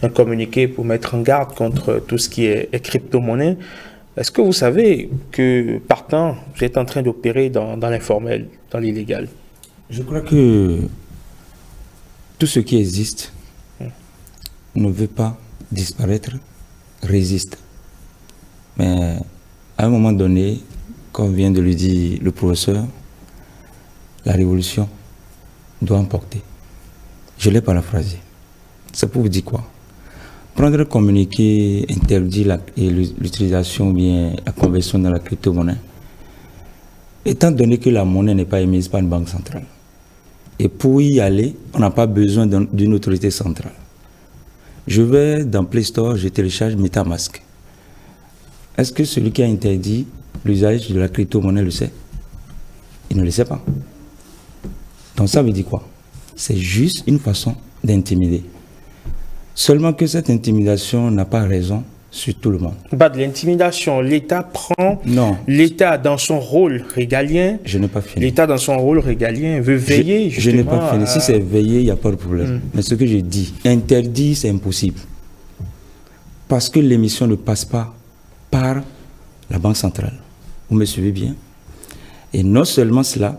un communiqué pour mettre en garde contre tout ce qui est crypto-monnaie. Est-ce que vous savez que, partant, vous êtes en train d'opérer dans l'informel, dans l'illégal?
Je crois que tout ce qui existe ne veut pas disparaître, résiste. Mais à un moment donné, comme vient de le dire le professeur, la révolution doit emporter. Je l'ai paraphrasé. Ça pour vous dire quoi? Prendre un communiqué interdit l'utilisation ou bien la conversion dans la crypto-monnaie, étant donné que la monnaie n'est pas émise par une banque centrale. Et pour y aller, on n'a pas besoin d'une autorité centrale. Je vais dans Play Store, je télécharge MetaMask. Est-ce que celui qui a interdit l'usage de la crypto-monnaie le sait? Il ne le sait pas. Donc ça veut dire quoi? C'est juste une façon d'intimider. Seulement que cette intimidation n'a pas raison sur tout le monde.
Pas de l'intimidation. L'État prend...
Non.
L'État, dans son rôle régalien...
Je n'ai pas fini.
L'État, dans son rôle régalien, veut veiller justement...
Je n'ai pas fini. Si c'est veiller, il n'y a pas de problème. Mais ce que je dis, interdit, c'est impossible. Parce que l'émission ne passe pas par la Banque centrale. Vous me suivez bien? Et non seulement cela,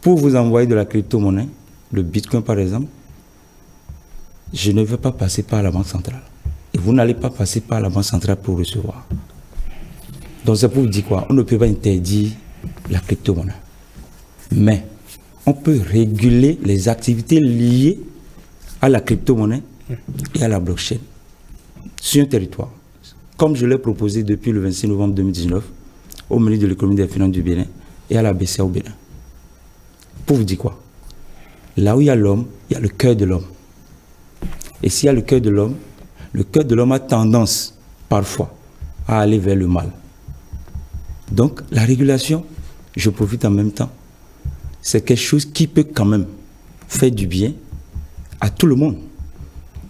pour vous envoyer de la crypto-monnaie, le Bitcoin par exemple, je ne veux pas passer par la Banque centrale. Et vous n'allez pas passer par la Banque centrale pour recevoir. Donc c'est pour vous dire quoi? On ne peut pas interdire la crypto-monnaie. Mais on peut réguler les activités liées à la crypto-monnaie et à la blockchain sur un territoire. Comme je l'ai proposé depuis le 26 novembre 2019 au ministre de l'économie et des finances du Bénin et à la BCA au Bénin. Pour vous dire quoi? Là où il y a l'homme, il y a le cœur de l'homme. Et s'il y a le cœur de l'homme a tendance, parfois, à aller vers le mal. Donc, la régulation, je profite en même temps, c'est quelque chose qui peut quand même fait du bien à tout le monde,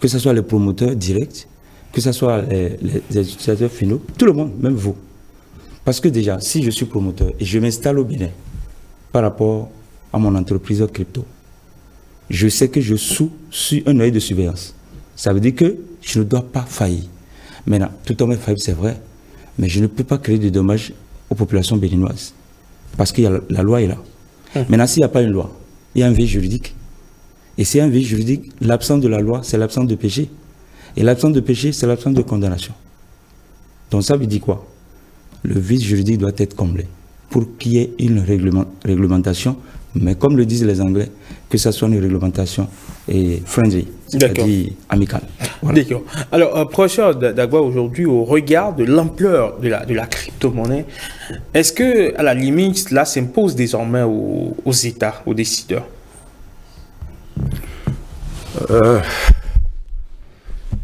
que ce soit les promoteurs directs, que ce soit les utilisateurs finaux, tout le monde, même vous. Parce que déjà, si je suis promoteur et je m'installe au Bénin par rapport à mon entreprise crypto, je sais que je suis sur un œil de surveillance. Ça veut dire que je ne dois pas faillir. Maintenant, tout homme est faillible, c'est vrai, mais je ne peux pas créer de dommages aux populations béninoises. Parce que la loi est là. Maintenant, s'il n'y a pas une loi, il y a un vide juridique. Et c'est un vide juridique, l'absence de la loi, c'est l'absence de péché. Et l'absence de péché, c'est l'absence de condamnation. Donc ça veut dire quoi? Le vide juridique doit être comblé pour qu'il y ait une réglementation, mais comme le disent les Anglais, que ça soit une réglementation friendly, c'est-à-dire amicale. Voilà.
D'accord. Alors, professeur Dagba, aujourd'hui, au regard de l'ampleur de la crypto-monnaie, est-ce que, à la limite, cela s'impose désormais aux États, aux décideurs?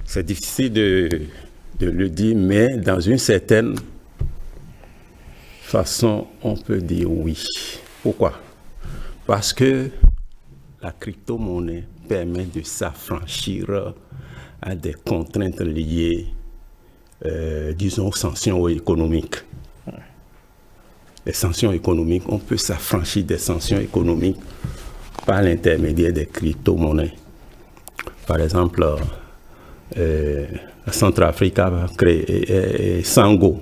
C'est difficile de le dire, mais dans une certaine façon, on peut dire oui. Pourquoi? Parce que la crypto-monnaie permet de s'affranchir à des contraintes liées, disons, aux sanctions économiques. Les sanctions économiques, on peut s'affranchir des sanctions économiques par l'intermédiaire des crypto-monnaies. Par exemple, la Centrafrique a créé Sango,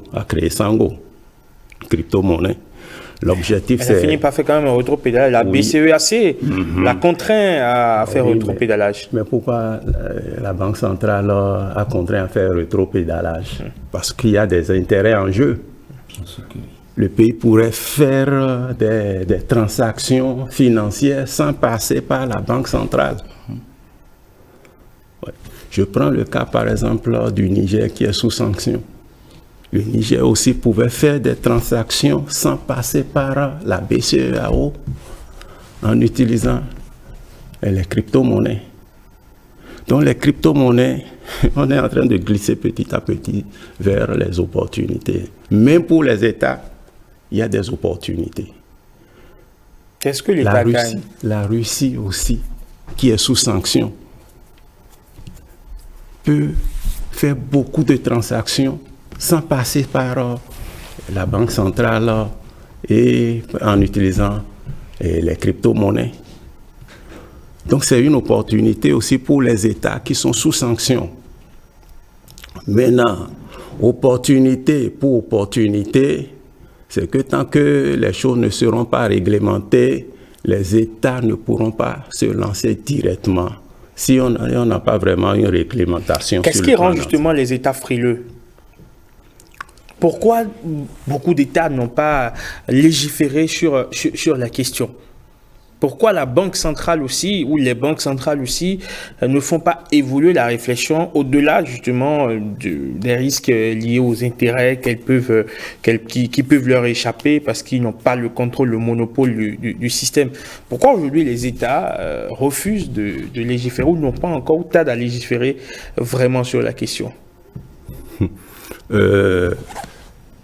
crypto-monnaie. L'objectif, c'est...
Elle a fini par faire quand même un rétropédalage. La BCEAC l'a contraint à faire rétropédalage.
Mais pourquoi la Banque centrale a contraint à faire rétropédalage? Parce qu'il y a des intérêts en jeu. Le pays pourrait faire des transactions financières sans passer par la Banque centrale. Ouais. Je prends le cas, par exemple, du Niger qui est sous sanction. Le Niger aussi pouvait faire des transactions sans passer par la BCEAO en utilisant les crypto-monnaies. Donc les crypto-monnaies, on est en train de glisser petit à petit vers les opportunités. Même pour les États, il y a des opportunités.
Qu'est-ce que l'État gagne?
La Russie aussi, qui est sous sanction, peut faire beaucoup de transactions sans passer par la Banque centrale et en utilisant les crypto-monnaies. Donc c'est une opportunité aussi pour les États qui sont sous sanction. Maintenant, opportunité pour opportunité, c'est que tant que les choses ne seront pas réglementées, les États ne pourront pas se lancer directement si on n'a pas vraiment une réglementation.
Qu'est-ce qui rend justement les États frileux? Pourquoi beaucoup d'États n'ont pas légiféré sur la question? Pourquoi la Banque centrale aussi, ou les banques centrales aussi, ne font pas évoluer la réflexion au-delà justement des risques liés aux intérêts qui peuvent leur échapper parce qu'ils n'ont pas le contrôle, le monopole du système? Pourquoi aujourd'hui les États refusent de légiférer ou n'ont pas encore le temps à légiférer vraiment sur la question?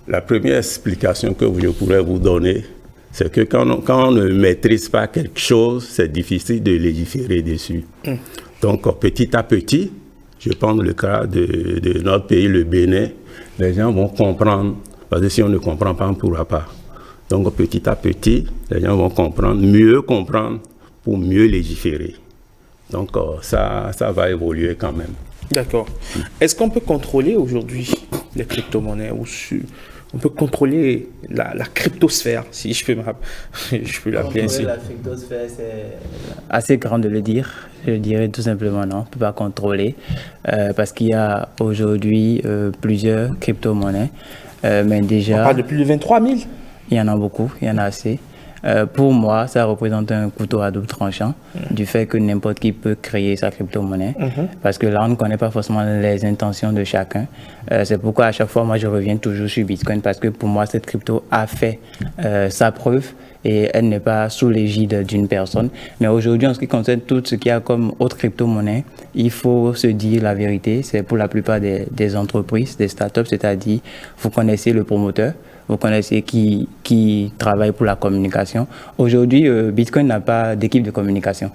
La première explication que je pourrais vous donner, c'est que quand on ne maîtrise pas quelque chose, c'est difficile de légiférer dessus. Donc, petit à petit, je prends le cas de notre pays, le Bénin, les gens vont comprendre, parce que si on ne comprend pas, on ne pourra pas. Donc, petit à petit, les gens vont mieux comprendre pour mieux légiférer. Donc, ça va évoluer quand même.
D'accord. Est-ce qu'on peut contrôler aujourd'hui les crypto-monnaies ou on peut contrôler la cryptosphère, si je peux l'appeler ainsi?
La cryptosphère, c'est assez grand de le dire. Je dirais tout simplement non, on ne peut pas contrôler parce qu'il y a aujourd'hui plusieurs crypto-monnaies. Mais déjà,
on parle de plus de 23 000?
Il y en a beaucoup, il y en a assez. Pour moi, ça représente un couteau à double tranchant du fait que n'importe qui peut créer sa crypto-monnaie. Parce que là, on ne connaît pas forcément les intentions de chacun. C'est pourquoi à chaque fois, moi, je reviens toujours sur Bitcoin parce que pour moi, cette crypto a fait sa preuve et elle n'est pas sous l'égide d'une personne. Mais aujourd'hui, en ce qui concerne tout ce qu'il y a comme autre crypto-monnaie, il faut se dire la vérité. C'est pour la plupart des entreprises, des startups, c'est-à-dire, vous connaissez le promoteur, vous connaissez qui travaille pour la communication. Aujourd'hui, Bitcoin n'a pas d'équipe de communication.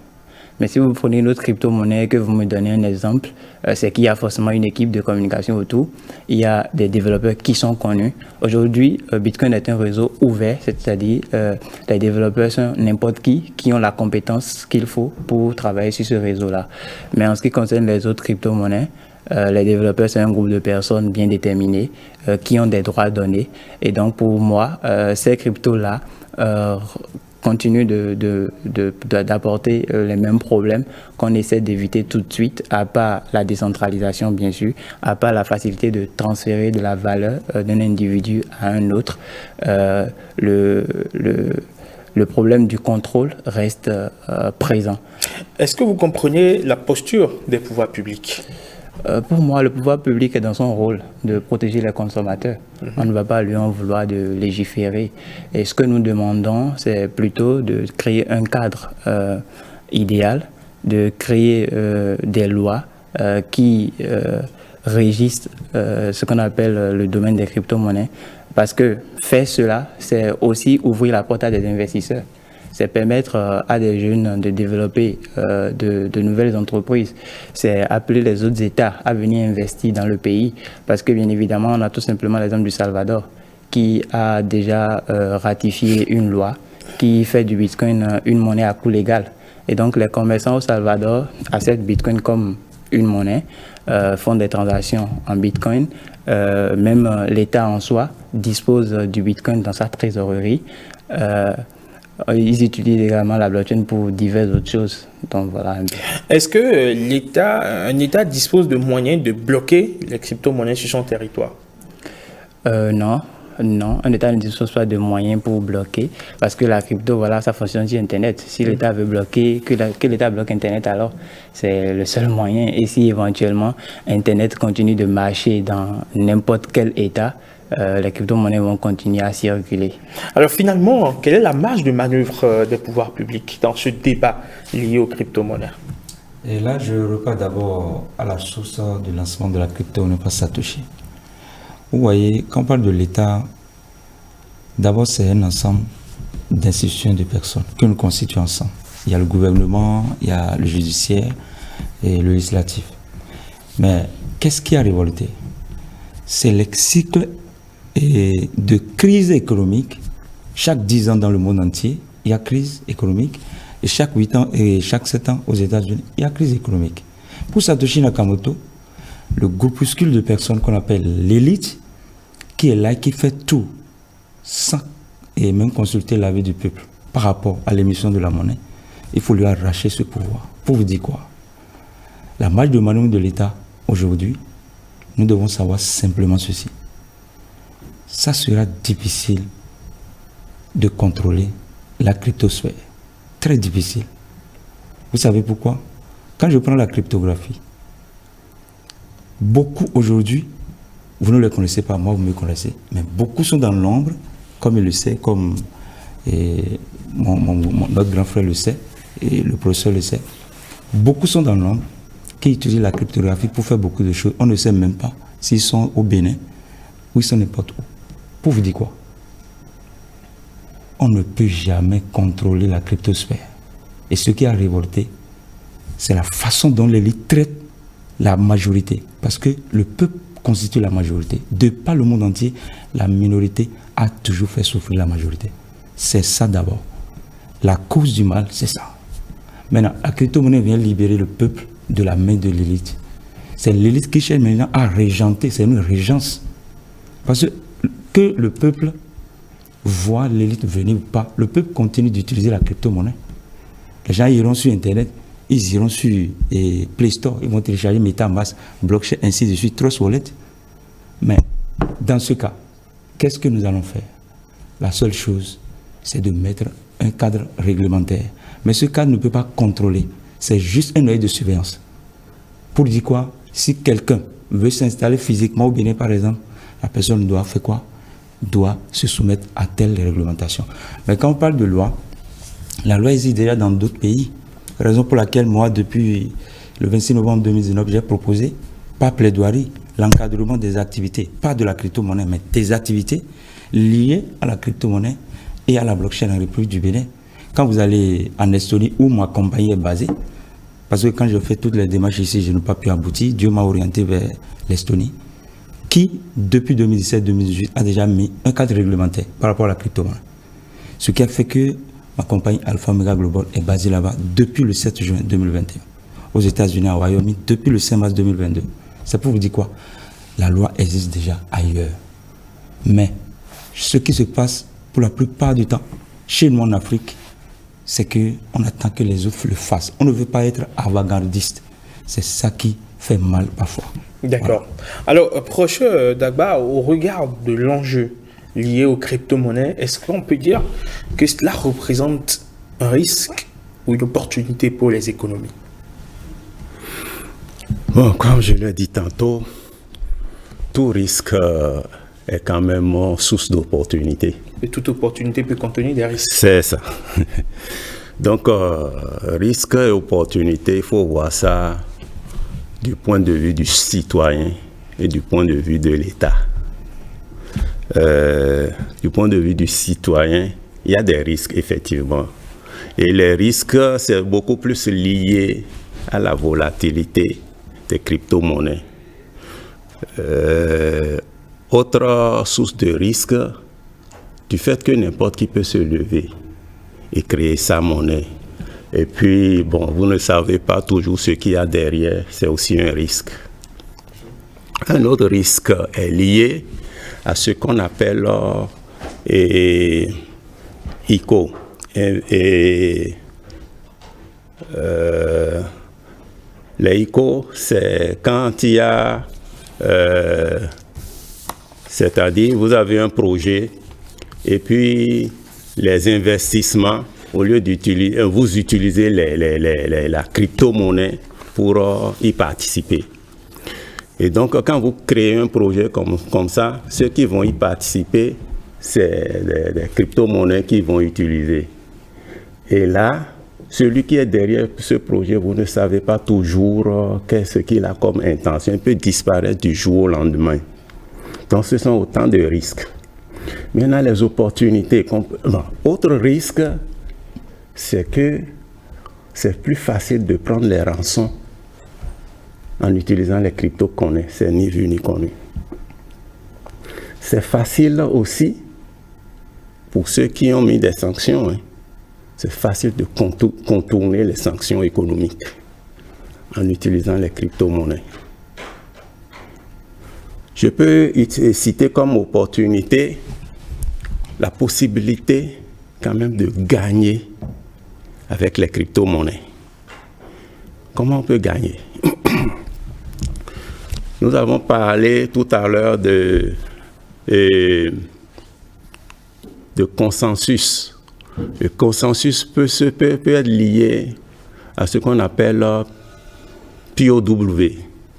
Mais si vous prenez une autre crypto-monnaie, que vous me donnez un exemple, c'est qu'il y a forcément une équipe de communication autour. Il y a des développeurs qui sont connus. Aujourd'hui, Bitcoin est un réseau ouvert, c'est-à-dire les développeurs sont n'importe qui ont la compétence qu'il faut pour travailler sur ce réseau-là. Mais en ce qui concerne les autres crypto-monnaies, les développeurs, c'est un groupe de personnes bien déterminées qui ont des droits donnés. Et donc, pour moi, ces cryptos-là continuent d'apporter les mêmes problèmes qu'on essaie d'éviter tout de suite, à part la décentralisation, bien sûr, à part la facilité de transférer de la valeur d'un individu à un autre. Le problème du contrôle reste présent.
Est-ce que vous comprenez la posture des pouvoirs publics ?
Pour moi, le pouvoir public est dans son rôle de protéger les consommateurs. On ne va pas lui en vouloir de légiférer. Et ce que nous demandons, c'est plutôt de créer un cadre idéal, de créer des lois qui régissent ce qu'on appelle le domaine des crypto-monnaies. Parce que faire cela, c'est aussi ouvrir la porte à des investisseurs. C'est permettre à des jeunes de développer de nouvelles entreprises. C'est appeler les autres États à venir investir dans le pays. Parce que bien évidemment, on a tout simplement l'exemple du Salvador qui a déjà ratifié une loi qui fait du Bitcoin une monnaie à coût légal. Et donc les commerçants au Salvador acceptent Bitcoin comme une monnaie, font des transactions en Bitcoin. Même l'État en soi dispose du Bitcoin dans sa trésorerie. Ils utilisent également la blockchain pour diverses autres choses. Donc voilà.
Est-ce que un État dispose de moyens de bloquer les crypto-monnaies sur son territoire?
Non. Non, un État ne dispose pas de moyens pour bloquer, parce que la crypto, voilà, ça fonctionne sur Internet. Si l'État veut bloquer, que l'État bloque Internet, alors c'est le seul moyen. Et si éventuellement Internet continue de marcher dans n'importe quel État, les crypto-monnaies vont continuer à circuler.
Alors finalement, quelle est la marge de manœuvre des pouvoirs publics dans ce débat lié aux crypto-monnaies?
Et là, je repars d'abord à la source du lancement de la crypto-monnaie par Satoshi. Vous voyez, quand on parle de l'État, d'abord c'est un ensemble d'institutions de personnes que nous constituons ensemble. Il y a le gouvernement, il y a le judiciaire et le législatif. Mais qu'est-ce qui a révolté? C'est le cycle de crise économique. Chaque 10 ans dans le monde entier, il y a crise économique. Et chaque 8 ans et chaque 7 ans aux États-Unis, il y a crise économique. Pour Satoshi Nakamoto, le groupuscule de personnes qu'on appelle l'élite, qui est là, qui fait tout, sans et même consulter l'avis du peuple par rapport à l'émission de la monnaie, il faut lui arracher ce pouvoir. Pour vous dire quoi? La marge de manœuvre de l'État, aujourd'hui, nous devons savoir simplement ceci. Ça sera difficile de contrôler la cryptosphère. Très difficile. Vous savez pourquoi? Quand je prends la cryptographie, beaucoup aujourd'hui, vous ne les connaissez pas, moi vous me connaissez, mais beaucoup sont dans l'ombre, comme il le sait, comme notre grand frère le sait, et le professeur le sait. Beaucoup sont dans l'ombre, qui utilisent la cryptographie pour faire beaucoup de choses. On ne sait même pas s'ils sont au Bénin ou ils sont n'importe où. Pour vous dire quoi? On ne peut jamais contrôler la cryptosphère. Et ce qui a révolté, c'est la façon dont l'élite traite la majorité. Parce que le peuple constitue la majorité. De par le monde entier, la minorité a toujours fait souffrir la majorité. C'est ça d'abord. La cause du mal, c'est ça. Maintenant, la crypto-monnaie vient libérer le peuple de la main de l'élite. C'est l'élite qui cherche maintenant à régenter, c'est une régence. Parce que le peuple voit l'élite venir ou pas, le peuple continue d'utiliser la crypto-monnaie. Les gens iront sur Internet, ils iront sur Play Store, ils vont télécharger MetaMask, Blockchain, ainsi de suite, Trust Wallet. Mais dans ce cas, qu'est-ce que nous allons faire? La seule chose, c'est de mettre un cadre réglementaire. Mais ce cadre ne peut pas contrôler. C'est juste un œil de surveillance. Pour dire quoi? Si quelqu'un veut s'installer physiquement au Bénin, par exemple, la personne doit faire quoi? Doit se soumettre à telle réglementation. Mais quand on parle de loi, la loi existe déjà dans d'autres pays. Raison pour laquelle moi, depuis le 26 novembre 2019, j'ai proposé, par plaidoirie, l'encadrement des activités, pas de la crypto-monnaie, mais des activités liées à la crypto-monnaie et à la blockchain en République du Bénin. Quand vous allez en Estonie, où ma compagnie est basée, Parce que quand je fais toutes les démarches ici, je n'ai pas pu aboutir. Dieu m'a orienté vers l'Estonie, qui, depuis 2017-2018, a déjà mis un cadre réglementaire par rapport à la crypto-monnaie. Ce qui a fait que ma compagnie Alpha Omega Global est basée là-bas depuis le 7 juin 2021. Aux États-Unis, au Wyoming, depuis le 5 mars 2022. C'est pour vous dire quoi? La loi existe déjà ailleurs. Mais ce qui se passe pour la plupart du temps chez nous en Afrique, c'est qu'on attend que les autres le fassent. On ne veut pas être avant-gardiste. C'est ça qui fait mal parfois.
D'accord. Voilà. Alors, proche Dagba, au regard de l'enjeu lié aux crypto-monnaies, est-ce qu'on peut dire que cela représente un risque ou une opportunité pour les économies?
Bon, comme je l'ai dit tantôt, tout risque est quand même source d'opportunité.
Et toute opportunité peut contenir des risques.
C'est ça. Donc, risque et opportunité, il faut voir ça du point de vue du citoyen et du point de vue de l'État. Du point de vue du citoyen, il y a des risques, effectivement. Et les risques, c'est beaucoup plus lié à la volatilité des crypto-monnaies. Autre source de risque, du fait que n'importe qui peut se lever et créer sa monnaie. Et puis, bon, vous ne savez pas toujours ce qu'il y a derrière, c'est aussi un risque. Un autre risque est lié à ce qu'on appelle ICO. Les ICO, c'est quand il y a... c'est-à-dire, vous avez un projet et puis les investissements, au lieu d'utiliser, vous utilisez la crypto-monnaie pour y participer. Et donc, quand vous créez un projet comme ça, ceux qui vont y participer, c'est des crypto-monnaies qu'ils vont utiliser. Et là, celui qui est derrière ce projet, vous ne savez pas toujours qu'est-ce qu'il a comme intention. Il peut disparaître du jour au lendemain. Donc, ce sont autant de risques. Maintenant, les opportunités. Autre risque, c'est que c'est plus facile de prendre les rançons en utilisant les cryptos qu'on est. C'est ni vu ni connu. C'est facile aussi pour ceux qui ont mis des sanctions. C'est facile de contourner les sanctions économiques en utilisant les crypto-monnaies. Je peux citer comme opportunité la possibilité quand même de gagner avec les crypto-monnaies. Comment on peut gagner? Nous avons parlé tout à l'heure de consensus. Le consensus peut être lié à ce qu'on appelle POW,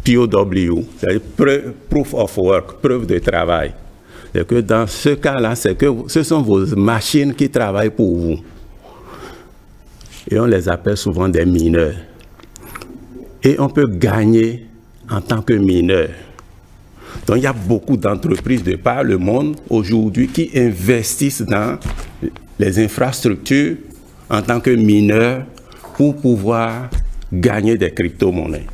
c'est-à-dire Proof of Work, preuve de travail. C'est que dans ce cas-là, c'est que ce sont vos machines qui travaillent pour vous. Et on les appelle souvent des mineurs. Et on peut gagner en tant que mineur. Donc il y a beaucoup d'entreprises de par le monde aujourd'hui qui investissent dans les infrastructures en tant que mineurs pour pouvoir gagner des crypto-monnaies.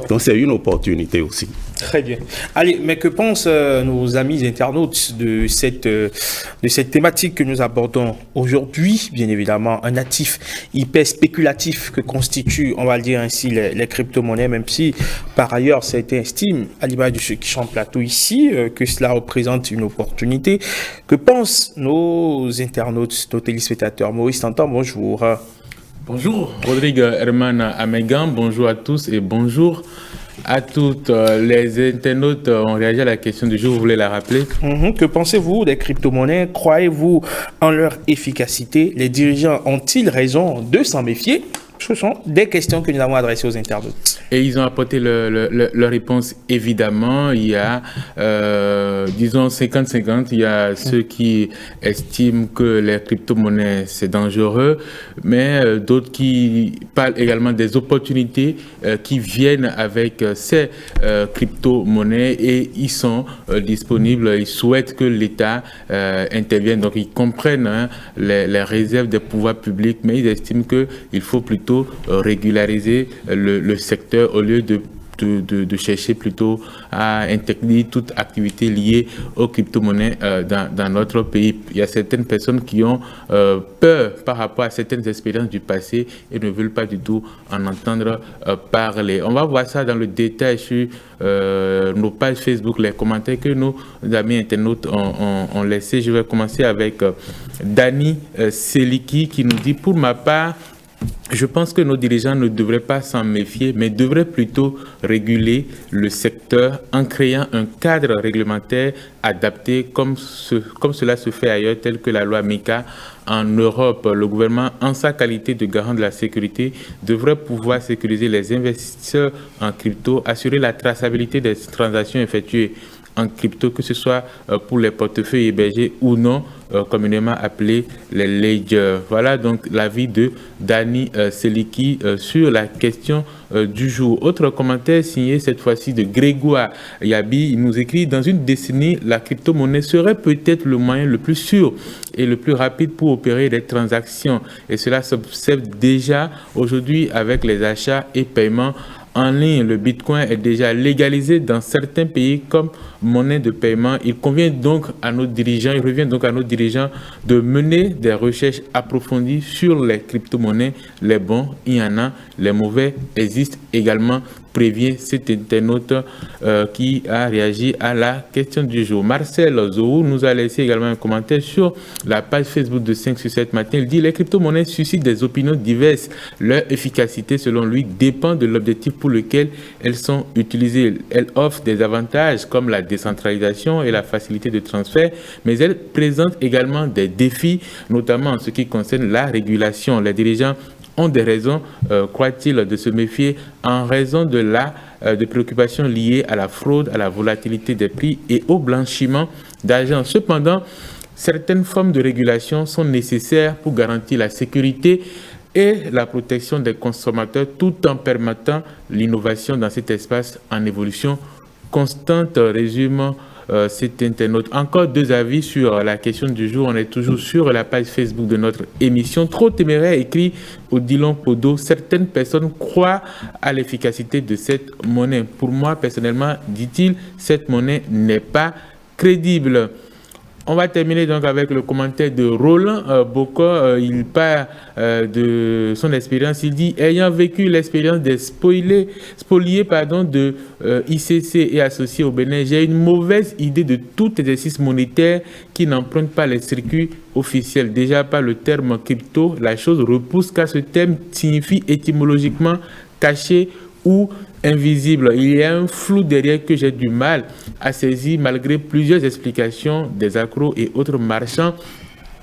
Donc c'est une opportunité aussi.
Très bien. Allez, mais que pensent nos amis internautes de cette thématique que nous abordons aujourd'hui? Bien évidemment, un actif hyper spéculatif que constituent, on va le dire ainsi, les crypto-monnaies, même si par ailleurs ça a été estimé, à l'image de ceux qui chantent plateau ici, que cela représente une opportunité. Que pensent nos internautes, nos téléspectateurs? Maurice Tantan, bonjour.
Bonjour, Rodrigue Herman Amegan, bonjour à tous et bonjour à toutes. Les internautes ont réagi à la question du jour, vous voulez la rappeler?
Que pensez-vous des crypto-monnaies? Croyez-vous en leur efficacité? Les dirigeants ont-ils raison de s'en méfier? Ce sont des questions que nous avons adressées aux internautes.
Et ils ont apporté leur réponse, évidemment. Il y a, disons, 50-50. Il y a ceux qui estiment que les crypto-monnaies, c'est dangereux, mais d'autres qui parlent également des opportunités qui viennent avec ces crypto-monnaies et ils sont disponibles. Ils souhaitent que l'État intervienne. Donc, ils comprennent les réserves des pouvoirs publics, mais ils estiment qu'il faut plutôt plutôt régulariser le secteur au lieu de chercher plutôt à interdire toute activité liée aux crypto-monnaies dans notre pays. Il y a certaines personnes qui ont peur par rapport à certaines expériences du passé et ne veulent pas du tout en entendre parler. On va voir ça dans le détail sur nos pages Facebook, les commentaires que nos amis internautes ont laissés. Je vais commencer avec Dani Seliki qui nous dit « Pour ma part, je pense que nos dirigeants ne devraient pas s'en méfier, mais devraient plutôt réguler le secteur en créant un cadre réglementaire adapté comme cela se fait ailleurs, tel que la loi MiCA en Europe. Le gouvernement, en sa qualité de garant de la sécurité, devrait pouvoir sécuriser les investisseurs en crypto, assurer la traçabilité des transactions effectuées en crypto, que ce soit pour les portefeuilles hébergés ou non, communément appelés les ledgers. Voilà donc l'avis de Dani Seliki sur la question du jour. Autre commentaire signé cette fois-ci de Grégoire Yabi. Il nous écrit « Dans une décennie, la crypto-monnaie serait peut-être le moyen le plus sûr et le plus rapide pour opérer des transactions. Et cela s'observe déjà aujourd'hui avec les achats et paiements en ligne. Le Bitcoin est déjà légalisé dans certains pays comme monnaie de paiement. Il revient donc à nos dirigeants de mener des recherches approfondies sur les crypto-monnaies. Les bons, il y en a, les mauvais existent également, prévient cet internaute qui a réagi à la question du jour. Marcel Zou nous a laissé également un commentaire sur la page Facebook de 5 sur 7 matin. Il dit « Les crypto-monnaies suscitent des opinions diverses. Leur efficacité, selon lui, dépend de l'objectif pour lequel elles sont utilisées. Elles offrent des avantages comme la décentralisation et la facilité de transfert, mais elles présentent également des défis, notamment en ce qui concerne la régulation. Les dirigeants ont des raisons, croit-il, de se méfier en raison de préoccupations liées à la fraude, à la volatilité des prix et au blanchiment d'argent. Cependant, certaines formes de régulation sont nécessaires pour garantir la sécurité et la protection des consommateurs tout en permettant l'innovation dans cet espace en évolution constante. Résume cet internaute. Encore deux avis sur la question du jour. On est toujours sur la page Facebook de notre émission. Trop téméraire, écrit Odilon Podo. Certaines personnes croient à l'efficacité de cette monnaie. Pour moi, personnellement, dit-il, cette monnaie n'est pas crédible. On va terminer donc avec le commentaire de Roland Bocor. Il parle de son expérience. Il dit « Ayant vécu l'expérience des spoliés de ICC et associés au Bénin, j'ai une mauvaise idée de tout exercice monétaire qui n'emprunte pas les circuits officiels. Déjà par le terme crypto, la chose repousse car ce terme signifie étymologiquement caché ou invisible. Il y a un flou derrière que j'ai du mal à saisir malgré plusieurs explications des accros et autres marchands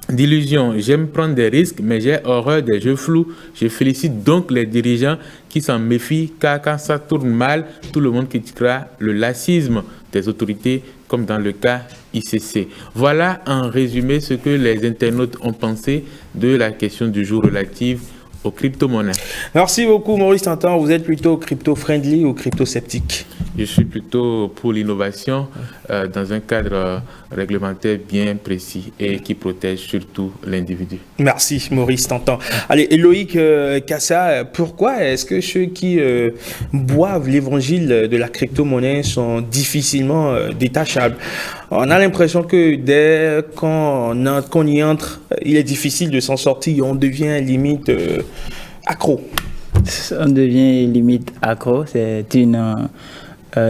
d'illusions. J'aime prendre des risques, mais j'ai horreur des jeux flous. Je félicite donc les dirigeants qui s'en méfient, car quand ça tourne mal, tout le monde critiquera le laxisme des autorités, comme dans le cas ICC. Voilà en résumé ce que les internautes ont pensé de la question du jour relative aux crypto-monnaies.
Merci beaucoup Maurice Tantan. Vous êtes plutôt crypto-friendly ou crypto-sceptique?
Je suis plutôt pour l'innovation dans un cadre réglementaire bien précis et qui protège surtout l'individu.
Merci Maurice Tantan. Allez, Loïc Kassa, pourquoi est-ce que ceux qui boivent l'évangile de la crypto-monnaie sont difficilement détachables? On a l'impression que dès qu'on y entre, il est difficile de s'en sortir. On devient limite accro.
On devient limite accro. C'est une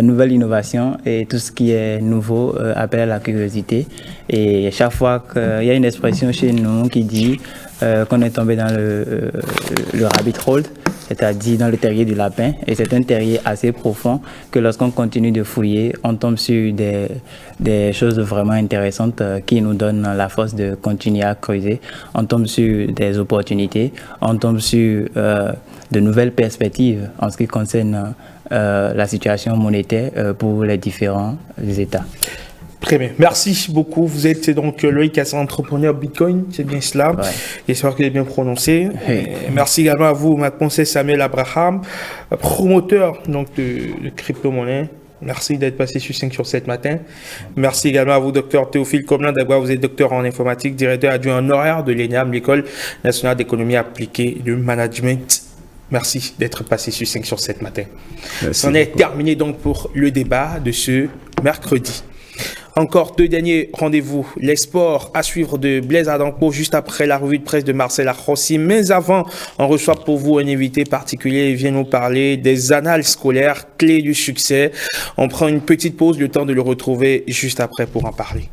nouvelle innovation et tout ce qui est nouveau appelle à la curiosité. Et chaque fois qu'il y a une expression chez nous qui dit qu'on est tombé dans le rabbit hole, c'est-à-dire dans le terrier du lapin, et c'est un terrier assez profond que lorsqu'on continue de fouiller, on tombe sur des choses vraiment intéressantes qui nous donnent la force de continuer à creuser. On tombe sur des opportunités, on tombe sur de nouvelles perspectives en ce qui concerne la situation monétaire pour les différents États.
Très bien, merci beaucoup. Vous êtes donc Loïc Kassa, entrepreneur Bitcoin, c'est bien cela. Ouais. J'espère que j'ai bien prononcé. Oui. Merci également à vous, ma conseil Samuel Abraham, promoteur donc de crypto-monnaie. Merci d'être passé sur 5 sur 7 matin. Merci également à vous, docteur Théophile Comelin d'Agua. Vous êtes docteur en informatique, directeur adjoint honoraire de l'ENAM, l'École nationale d'économie appliquée et de management Merci d'être passé sur 5 sur 7 matin.
C'en
est terminé donc pour le débat de ce mercredi. Encore 2 derniers rendez-vous. Les sports à suivre de Blaise Adanko juste après la revue de presse de Marcel Arrossi. Mais avant, on reçoit pour vous un invité particulier. Il vient nous parler des annales scolaires, clés du succès. On prend une petite pause, le temps de le retrouver juste après pour en parler.